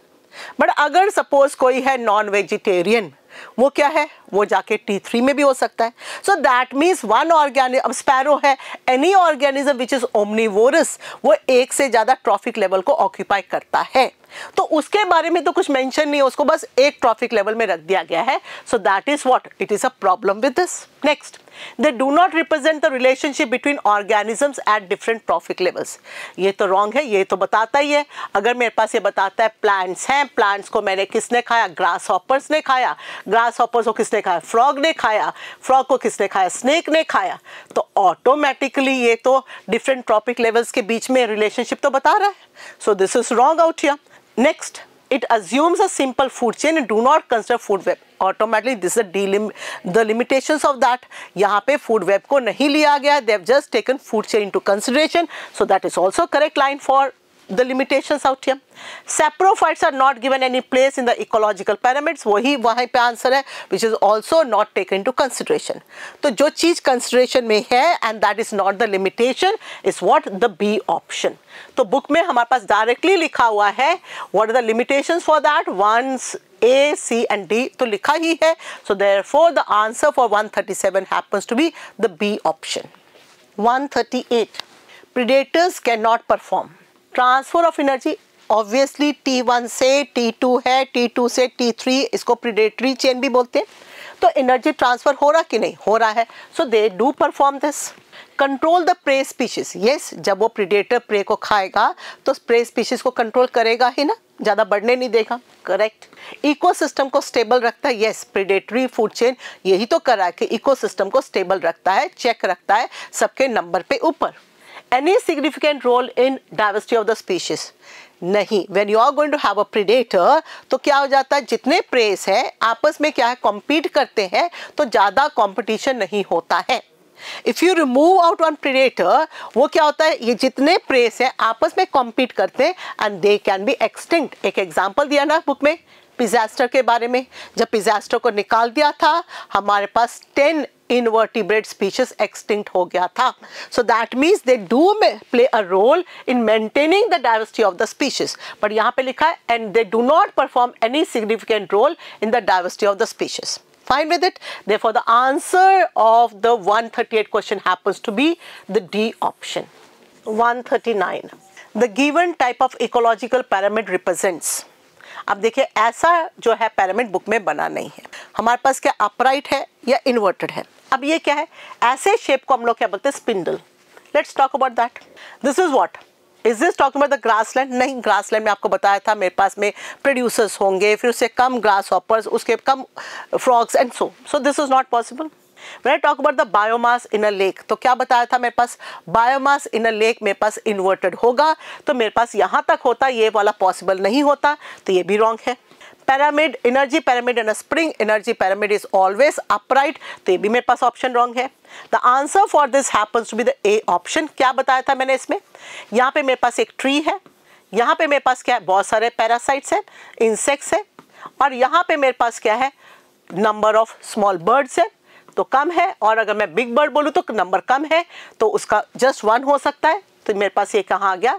बट अगर सपोज कोई है नॉन वेजिटेरियन, वो क्या है, वो जाके T3 में भी हो सकता है। So that means one organism, अब स्पैरो है, any organism which is omnivorous, वो एक से ज़्यादा ट्रॉफिक लेवल को ऑक्यूपाई करता है, तो उसके बारे में तो कुछ मेंशन नहीं है, उसको बस एक ट्रॉफिक लेवल में रख दिया गया है। So that is what, it is a problem with this. Next, they do not represent the relationship between organisms at different trophic levels. ये तो रॉन्ग है, ये तो बताता ही है। अगर मेरे पास ये बताता है प्लांट्स हैं, प्लांट्स को मैंने किसने खाया, ग्रास हॉपर्स ने खाया, ग्रास हॉपर्स को किसने खाया, फ्रॉग ने खाया, फ्रॉग को किसने खाया, स्नेक ने खाया, तो ऑटोमेटिकली ये तो डिफरेंट ट्रॉपिक लेवल्स के बीच में रिलेशनशिप तो बता रहा है। So this is wrong out here. Next, it assumes a simple food chain and do not consider food web. Automatically, this is the limitations of that. यहाँ पे food web को नहीं लिया गया, they have just taken food chain into consideration. So that is also correct line for the limitations out here. Saprophytes are not given any place in the ecological pyramids. वही वहाँ पे answer है, which is also not taken into consideration. तो जो चीज़ consideration में है and that is not the limitation is what, the B option. तो book में हमारे पास डायरेक्टली लिखा हुआ है what are the limitations for that, 1, A, C and D तो लिखा ही है। So therefore the answer for 137 happens to be the B option. 138, predators cannot perform transfer of energy. Obviously T1 से T2 है, T2 से T3, इसको predatory chain भी बोलते हैं। तो एनर्जी ट्रांसफर हो रहा कि नहीं हो रहा है, so they do perform this. Control the prey species, yes, जब वो प्रीडेटर प्रे को खाएगा तो प्रे स्पीशीज को कंट्रोल करेगा ही ना, ज़्यादा बढ़ने नहीं देगा, करेक्ट। इकोसिस्टम को स्टेबल रखता है, यस, प्रीडेटरी फूड चेन यही तो कर रहा है कि इकोसिस्टम को स्टेबल रखता है, चेक रखता है सबके नंबर पे ऊपर। Any significant role in diversity of the species? नहीं। When you are going to have a predator, तो क्या हो जाता है, जितने प्रेस है आपस में क्या है, compete करते हैं, तो ज़्यादा competition नहीं होता है। If you remove out one predator, वो क्या होता है, ये जितने प्रेस है आपस में compete करते हैं and they can be extinct। एक एग्जाम्पल दिया ना बुक में पिज़ास्टर के बारे में, जब पिज़ास्टर को निकाल दिया था हमारे पास 10 invertebrate species extinct हो गया था। So that means they do play a role in maintaining the diversity of the species. But यहाँ पे लिखा है and they do not perform any significant role in the diversity of the species. Fine with it? Therefore the answer of the 138 question happens to be the D option. 139. The given type of ecological pyramid represents. अब देखिए ऐसा जो है pyramid book में बना नहीं है, हमारे पास क्या अपराइट है या इन्वर्टेड है। अब ये क्या है, ऐसे शेप को हम लोग क्या बोलते हैं, spindle. Let's talk about that. This is what, is this talking about the grassland? नहीं, ग्रासलैंड में आपको बताया था मेरे पास में प्रोड्यूसर्स होंगे, फिर उससे कम ग्रास हॉपर्स, उसके कम frogs and so this is not possible. When I talk about the biomass in a lake, तो क्या बताया था मेरे पास, बायोमास इन अ लेक मेरे पास इन्वर्टेड होगा, तो मेरे पास यहाँ तक होता, ये वाला पॉसिबल नहीं होता, तो ये भी रॉन्ग है। Pyramid, energy pyramid in a spring, energy pyramid is always upright, तो ये भी मेरे पास ऑप्शन रॉन्ग है। The answer for this happens to be the A option. क्या बताया था मैंने इसमें, यहाँ पे मेरे पास एक ट्री है, यहाँ पे मेरे पास क्या है, बहुत सारे पैरासाइट्स हैं, इंसेक्ट्स है, और यहाँ पे मेरे पास क्या है, नंबर ऑफ स्मॉल बर्ड्स है तो कम है, और अगर मैं बिग बर्ड बोलूँ तो नंबर कम है, तो उसका जस्ट 1 हो सकता है। तो मेरे पास ये कहाँ आ गया,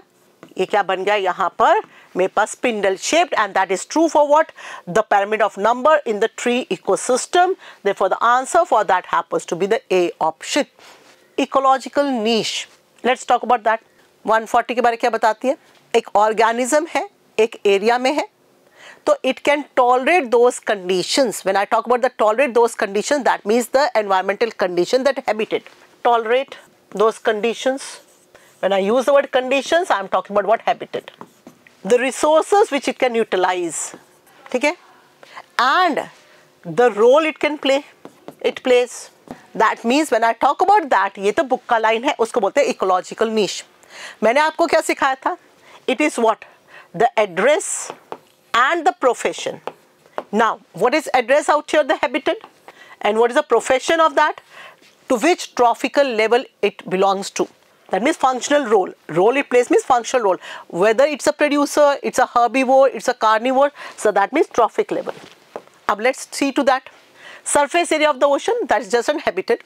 ये क्या बन गया, यहाँ पर मेरे पास spindle shaped, and that is true for what, the pyramid of number in the tree ecosystem. Therefore the answer for that happens to be the A option. Ecological niche, let's talk about that. 140 के बारे में क्या बताती है, एक organism है, एक area में है, तो it can tolerate those conditions. When I talk about the tolerate those conditions, that means the environmental condition that habitat. Tolerate those conditions. When I use the word conditions, I am talking about what, habitat. The resources which it can utilize. ठीक है, and the role it can play, it plays. That means when I talk about that, ये तो book का line है, उसको बोलते हैं ecological नीश. मैंने आपको क्या सिखाया था? It is what? The address and the profession. Now, what is address out here? The habitat. And what is the profession of that? To which trophical level it belongs to. That means functional role. Role it plays means functional role. Whether it's a producer, it's a herbivore, it's a carnivore. So that means trophic level. Now let's see to that. Surface area of the ocean, that is just an habitat.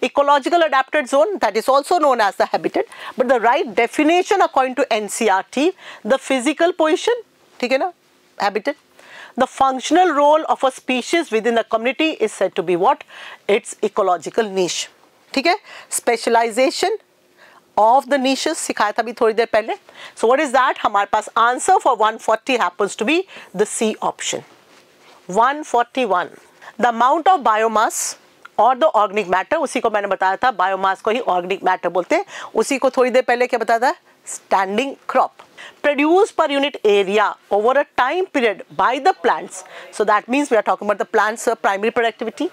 Ecological adapted zone, that is also known as the habitat. But the right definition according to NCERT, the physical position, ठीक है ना, habitat. The functional role of a species within a community is said to be what? Its ecological niche. ठीक है? Specialization of the niches सिखाया था अभी थोड़ी देर पहले. So what is that? हमारे पास answer for 140 happens to be the C option. 141. The amount of biomass और द ऑर्गेनिक मैटर, उसी को मैंने बताया था, बायोमास को ही ऑर्गेनिक मैटर बोलते हैं. उसी को थोड़ी देर पहले क्या बताया था? Standing crop. Produced per unit area over a time period by the plants. So that means we are talking about the plants' primary productivity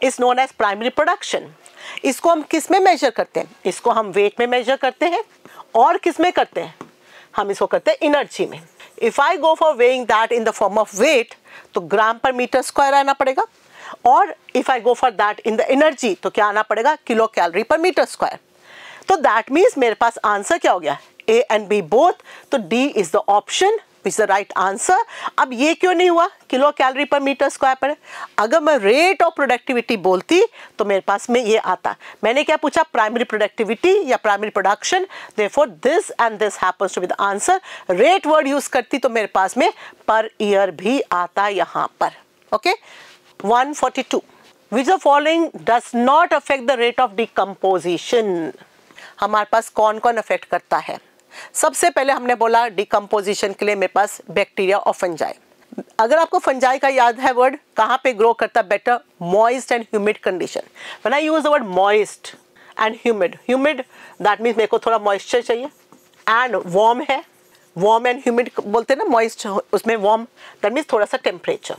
is known as primary production. इसको हम किस में मेजर करते हैं? इसको हम वेट में major करते हैं. और किस में करते हैं? हम इसको करते हैं एनर्जी में. If I go for weighing that in the form of weight, तो ग्राम पर मीटर स्क्वायर आना पड़ेगा. और if I go for that in the energy, तो क्या आना पड़ेगा? किलो कैलोरी पर मीटर स्क्वायर. तो that means मेरे पास आंसर क्या हो गया? A and B both. तो D is the option which is the right answer. अब ये क्यों नहीं हुआ? किलो कैलोरी पर मीटर स्क्वायर पर. अगर मैं रेट ऑफ प्रोडक्टिविटी बोलती तो मेरे पास में ये आता. मैंने क्या पूछा? प्राइमरी प्रोडक्टिविटी या primary production. Therefore this and this happens to be the answer. Rate word use करती तो मेरे पास में पर ईयर भी आता यहाँ पर. Okay. 142. Which of the following does not affect the rate of decomposition? हमारे पास कौन कौन अफेक्ट करता है? सबसे पहले हमने बोला डिकम्पोजिशन के लिए मेरे पास बैक्टीरिया और फंजाई. अगर आपको फंजाई का याद है वर्ड, कहाँ पे ग्रो करता? Better moist and humid condition. When I use the word moist and humid that means मेरे को थोड़ा मॉइस्चर चाहिए. एंड वार्म है, वार्म एंड ह्यूमिड बोलते हैं ना, मॉइस्ट उसमें वार्म, दैट मीन्स थोड़ा सा temperature.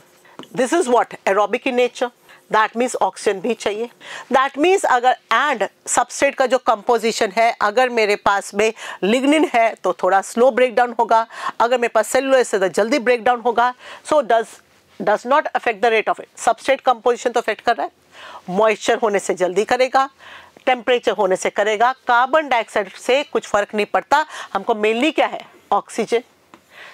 This is what? Aerobic in nature. That means oxygen भी चाहिए. दैट मीन्स अगर एंड सबस्ट्रेट का जो कंपोजिशन है, अगर मेरे पास में लिग्निन है तो थोड़ा स्लो ब्रेक डाउन होगा. अगर मेरे पास सेलुलोज है तो जल्दी ब्रेक डाउन होगा. So does not affect the rate of it. Substrate composition तो अफेक्ट कर रहा है. मॉइस्चर होने से जल्दी करेगा, टेम्परेचर होने से करेगा. कार्बन डाइऑक्साइड से कुछ फर्क नहीं पड़ता. हमको मेनली क्या है? ऑक्सीजन.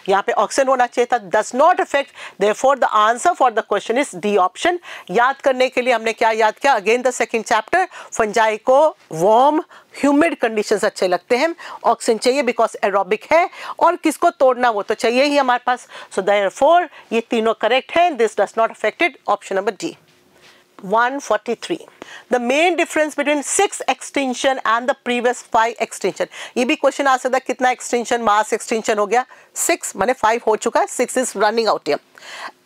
यहाँ पे ऑक्सीजन होना चाहिए था. Does not affect. Therefore the answer for the question is D option. याद करने के लिए हमने क्या याद किया? Again the second chapter. Fungi को वार्म ह्यूमिड कंडीशंस अच्छे लगते हैं. ऑक्सीजन चाहिए बिकॉज एरोबिक है, और किसको तोड़ना वो तो चाहिए ही हमारे पास. सो देयरफॉर ये तीनों करेक्ट हैं. This does not affected. Option number D. 143. The main difference between 6 extinction and the previous 5 extinction. ये भी क्वेश्चन आ सकता है, कितना एक्सटेंशन, मास एक्सटेंशन हो गया? 6 माने 5 हो चुका है, 6 is running out here.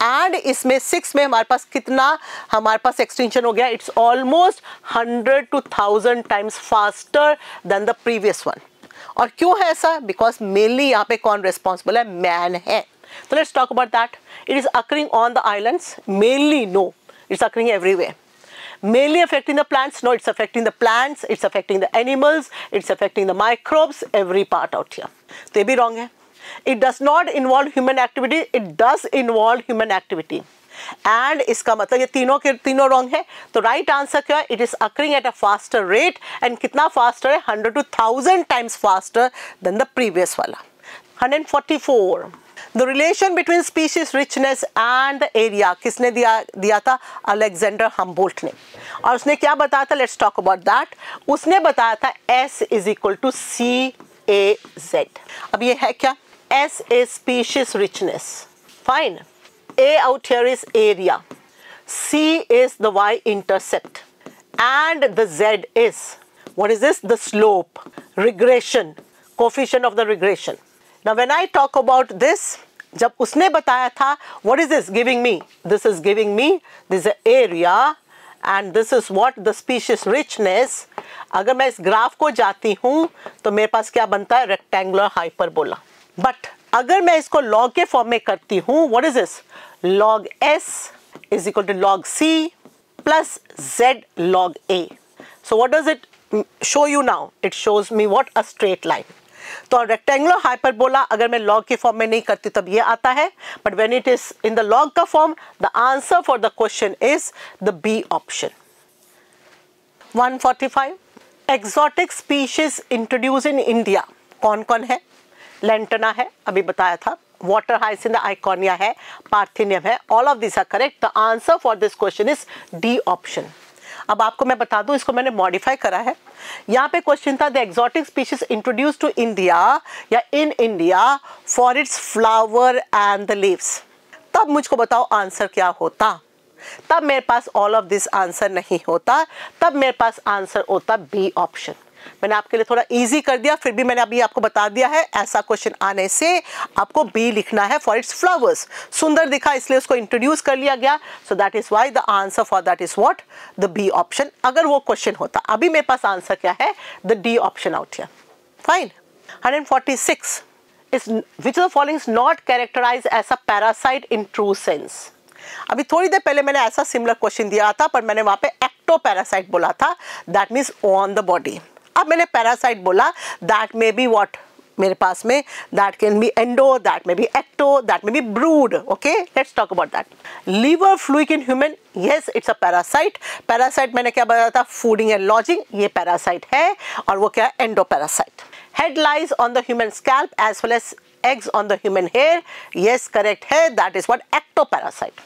And इसमें 6 में हमारे पास कितना हमारे पास एक्सटेंशन हो गया? It's almost 100 to 1000 times faster than the previous one. और क्यों है ऐसा? बिकॉज मेनली यहाँ पे कौन रिस्पॉन्सिबल है? मैन है. तो let's talk about that. It is occurring on the islands mainly? No, it's occurring everywhere. Mainly affecting the plants? No, it's affecting the plants, it's affecting the animals, it's affecting the microbes, every part out here. तो ये भी wrong है. It does not involve human activity. It does involve human activity. And इसका मतलब ये तीनों के तीनों wrong है. तो right answer क्या है? It is occurring at a faster rate. And कितना faster है? 100 to 1000 times faster than the previous वाला. 144. The relation between species richness and the area किसने दिया था? अलेक्जेंडर हम्बोल्ट ने. और उसने क्या बताया था? Let's talk about that. उसने बताया था S is equal to CAZ. अब ये है क्या? S is species richness. Fine. A out here is area. C is the y-intercept. And the Z is, what is this? The slope, regression, coefficient of the regression. Now when I talk about this, जब उसने बताया था, what is this giving me? This is giving me, this is the area and this is what? The species richness. अगर मैं इस graph को जाती हूँ तो मेरे पास क्या बनता है? Rectangular hyperbola. बट अगर मैं इसको लॉग के फॉर्म में करती हूँ, what is this? log S is equal to log C plus Z log A. So what does it show you now? It shows me what? A straight line. तो rectangular hyperbola अगर मैं log के form में नहीं करती तब ये आता है, but when it is in the log का form the answer for the question is the B option. 145 exotic species introduce in India. कौन कौन है? लेंटना है, अभी बताया था, वाटर हाइसिंथ आइकोनिया है, पार्थिनियम है. All of this are correct. The answer for this question is D option. अब आपको मैं बता दूं, इसको मैंने मॉडिफाई करा है. यहाँ पे क्वेश्चन था the exotic species introduce to India या in India for its flower and the leaves. तब मुझको बताओ आंसर क्या होता. तब मेरे पास ऑल ऑफ दिस आंसर नहीं होता, तब मेरे पास आंसर होता बी ऑप्शन. मैंने आपके लिए थोड़ा इजी कर दिया, फिर भी मैंने अभी आपको बता दिया है ऐसा क्वेश्चन आने से आपको बी लिखना है फॉर इट्स फ्लावर्स. सुंदर दिखा इसलिए उसको इंट्रोड्यूस कर लिया गया. So that is why the answer for that is what? The B option. अगर वो क्वेश्चन होता, अभी मेरे पास आंसर क्या है? The D option out here. Fine. 146 is which of the following is not characterized as a parasite in true sense. अभी थोड़ी देर पहले मैंने ऐसा सिमिलर क्वेश्चन दिया था, पर मैंने वहां पे एक्टो पैरासाइट बोला था, that means on the body. अब मैंने पैरासाइट बोला, दैट मे बी व्हाट मेरे पास में, that can be endo, that may be ecto, that may be brood. Okay, let's talk about that. Liver fluid in human, yes it's a parasite. Parasite मैंने क्या बताया था? Fooding and lodging, ये parasite है. और वो क्या है? Endo parasite. Head lies on the human scalp as well as eggs on the human hair, yes correct है, that is what? Ectoparasite.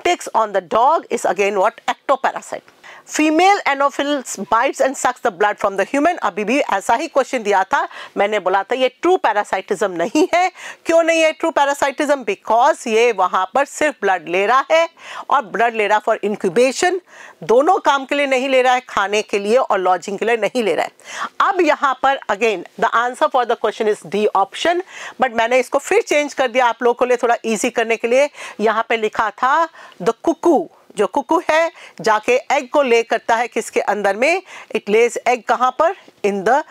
Ticks on the dog is again what? Ectoparasite. Female anopheles bites and sucks the blood from the human. अभी भी ऐसा ही question दिया था, मैंने बोला था ये ट्रू पैरासाइटिज्म नहीं है. क्यों नहीं है ट्रू पैरासाइटिज्म? बिकॉज ये वहां पर सिर्फ ब्लड ले रहा है, और ब्लड ले रहा फॉर इंक्यूबेशन. दोनों काम के लिए नहीं ले रहा है, खाने के लिए और लॉजिंग के लिए नहीं ले रहा है. अब यहाँ पर again the answer for the question is D option, but मैंने इसको फिर चेंज कर दिया आप लोगों के लिए थोड़ा ईजी करने के लिए. यहाँ पे लिखा था द कुकू. जो कुकू है जाके एग को ले करता है किसके अंदर में? इट लेज एग कहाँ पर? इन द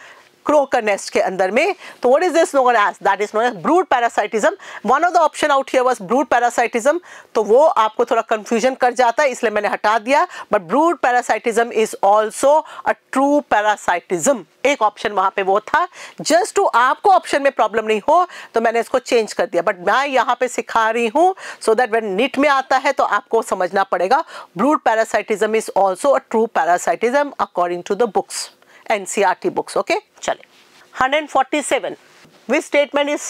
क्रो का नेस्ट के अंदर में. तो what is this known as? That is known as brood parasitism. One of the option out here was brood parasitism. तो वो आपको थोड़ा कंफ्यूजन कर जाता है, इसलिए मैंने हटा दिया. But brood parasitism is also a true parasitism. एक ऑप्शन वहां पे वो था. जस्ट टू आपको ऑप्शन में प्रॉब्लम नहीं हो तो मैंने इसको चेंज कर दिया, बट मैं यहाँ पे सिखा रही हूँ सो दैट व्हेन नीट में आता है तो आपको समझना पड़ेगा. Brood parasitism is also a true parasitism according to the books, NCERT books. Okay, चले. 147. Which statement is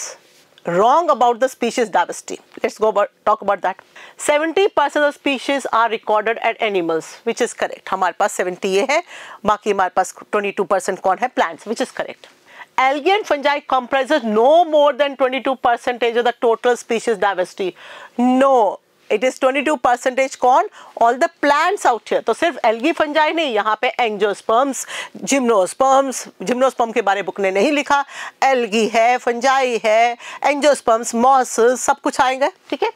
wrong about the species diversity? Let's talk about that. 70% of species are recorded at animals, which is correct. हमारे पास 70 ये है, बाकी हमारे पास 22% कौन है? Plants, which is correct. Algae and fungi comprises no more than 22% of the total species diversity. No. It is 22% कौन? All the plants out here. तो सिर्फ एल्गी फंजाई नहीं, यहाँ पे एंजियोस्पर्म्स, जिम्नोस्पर्म्स, जिम्नोस्पर्म के बारे बुक ने नहीं लिखा. एल्गी है, फंजाई है, एंजियोस्पर्म्स, मॉसेस, सब कुछ आएंगे. ठीक है.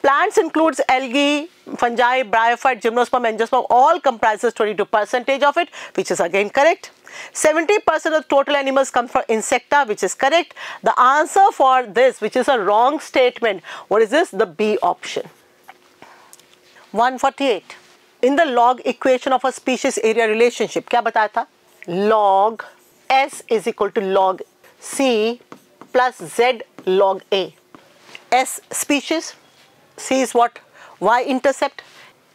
Plants includes algae, fungi, bryophyte, gymnosperm, angiosperm, all comprises 22% of it, which is again correct. 70% of total animals come from insecta, which is correct. The answer for this, which is a wrong statement, what is this? The B option. 148. In the log equation of a species area relationship, क्या बताया था? Log S is equal to log C plus Z log A. S species, C is what? Y-intercept,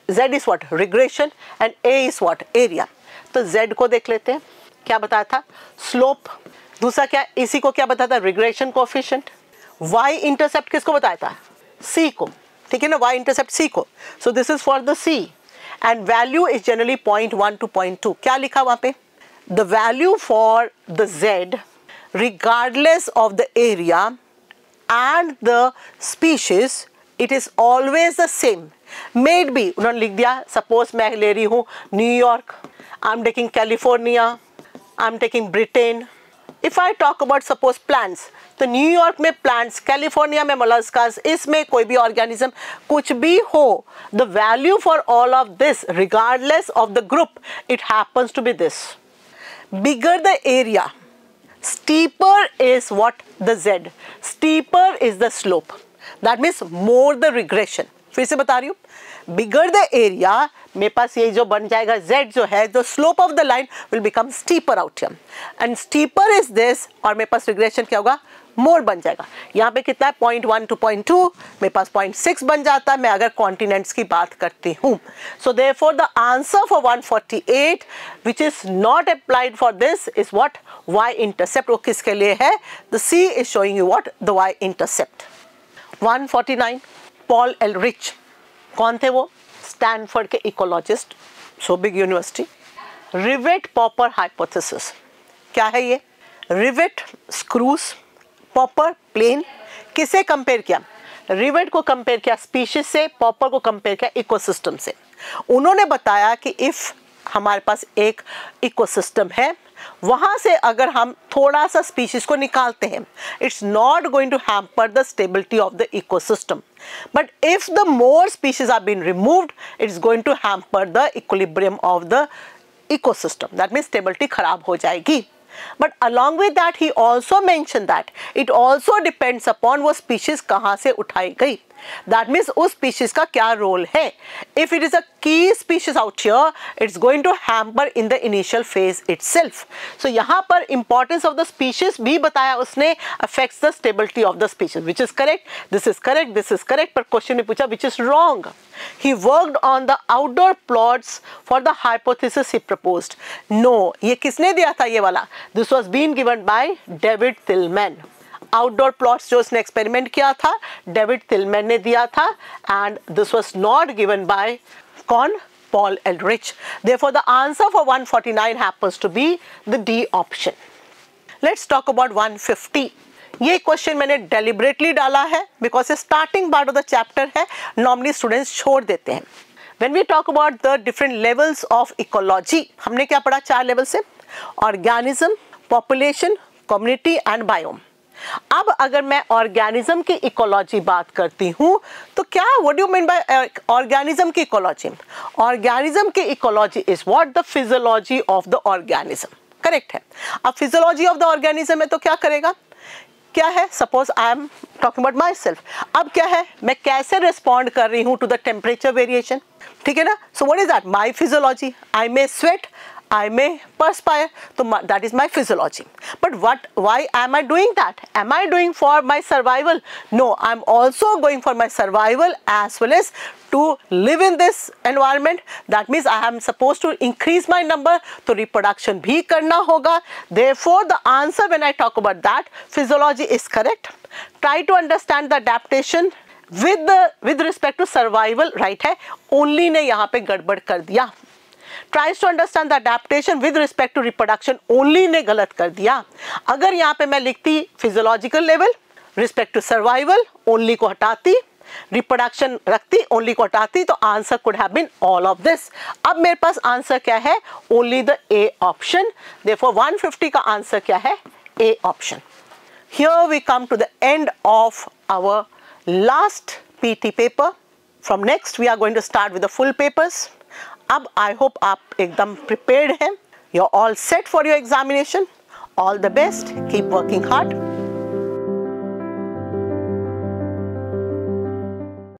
Z is what? Regression, and A is what? Area. तो Z को देख लेते हैं, क्या बताया था? Slope. दूसरा क्या? इसी को क्या बताया था? Regression coefficient. Y-intercept किसको बताया था? C को. ठीक है ना? Y-intercept C को. So this is for the C. And value is generally 0.1 to 0.2. क्या लिखा वहाँ पे? The value for the Z, regardless of the area and the species, it is always the same. May be उन्होंने लिख दिया, suppose मैं ले रही हूँ New York, I'm taking California, I'm taking Britain. If I talk about suppose plants, तो New York में plants, California में मोलस्कास, इसमें कोई भी ऑर्गेनिज्म कुछ भी हो, the value for all of this regardless of the group, it happens to be this. Bigger the area, steeper is what? The Z. Steeper is the slope. That means more the regression. फिर से बता रही हूँ, बिगर the area, मेरे पास ये जो बन जाएगा z जो है, the slope of the line will become steeper out here, and steeper is this, और मेरे पास रिग्रेशन क्या होगा, मोर बन जाएगा। यहाँ पे कितना है 0.1 to 0.2, मेरे पास 0.6 बन जाता है मैं अगर कॉन्टिनेंट्स की बात करती हूँ। So therefore the answer for 148 which is not applied for this is what, y intercept. वो किसके लिए है, the C is showing you what, the y intercept. 149 Paul Ehrlich, कौन थे वो, स्टैनफोर्ड के ecologist, so big university. Rivet popper hypothesis, क्या है ये, रिवेट स्क्रूज, पॉपर प्लेन, किसे कंपेयर किया, रिवेट को कंपेयर किया स्पीशीज से, पॉपर को कंपेयर किया इकोसिस्टम से। उन्होंने बताया कि इफ हमारे पास एक इकोसिस्टम है, वहां से अगर हम थोड़ा सा स्पीशीज को निकालते हैं, it's not going to hamper the stability of the ecosystem, but if the more species are been removed, it's going to hamper the equilibrium of the ecosystem, that means stability खराब हो जाएगी। But along with that he also mentioned that it also depends upon वो species कहाँ से उठाई गई, that means उस species का क्या role है। If it is a key species out here, it's going to hamper in the initial phase itself. So यहाँ पर importance of the species भी बताया उसने, affects the stability of the species, which is correct, this is correct, this is correct, पर question में पूछा which is wrong। He worked on the outdoor plots for the hypothesis he proposed. No, ये किसने दिया था ये वाला? This was being given by David Tillman. Outdoor plots जो उसने experiment किया था, David Tillman ने दिया था, and this was not given by कौन? Paul Ehrlich. Therefore, the answer for 149 happens to be the D option. Let's talk about 150. ये question मैंने डेलिबरेटली डाला है बिकॉज ये starting part of the chapter है, नॉर्मली स्टूडेंट्स छोड़ देते हैं। When we talk about the different levels of ecology, हमने क्या पढ़ा 4 लेवल से, organism, population, community and biome. अब अगर मैं ऑर्गेनिज्म की इकोलॉजी बात करती हूँ तो क्या, what do you mean by organism की इकोलॉजी? ऑर्गेनिज्म की ecology is what, the physiology of the organism, correct है। अब फिजियोलॉजी ऑफ द ऑर्गेनिज्म में तो क्या करेगा, क्या है, suppose I am talking about my self, अब क्या है, मैं कैसे रिस्पॉन्ड कर रही हूँ टू द टेम्परेचर वेरिएशन, ठीक है ना। So what is that, my physiology, I may sweat, I may perspire, so that is my physiology. But why am I doing that? Am I doing for my survival? No, I'm also going for my survival as well as to live in this environment. That means I am supposed to increase my number, तो reproduction भी करना होगा. Therefore, the answer when I talk about that, physiology is correct. Try to understand the adaptation with respect to survival, right है, only ने यहाँ पे गड़बड़ कर दिया। Tries to understand the adaptation with respect to reproduction, only ने गलत कर दिया। अगर यहाँ पे मैं लिखती physiological level, respect to survival, only को हटाती, reproduction रखती, only को हटाती, तो answer could have been all of this। अब मेरे पास answer क्या है, only the A option। Therefore 150 का answer क्या है, A option। Here we come to the end of our last PT paper. From next we are going to start with the full papers। अब I hope आप एकदम prepared हैं, you are all set for your examination. All the best, keep working hard.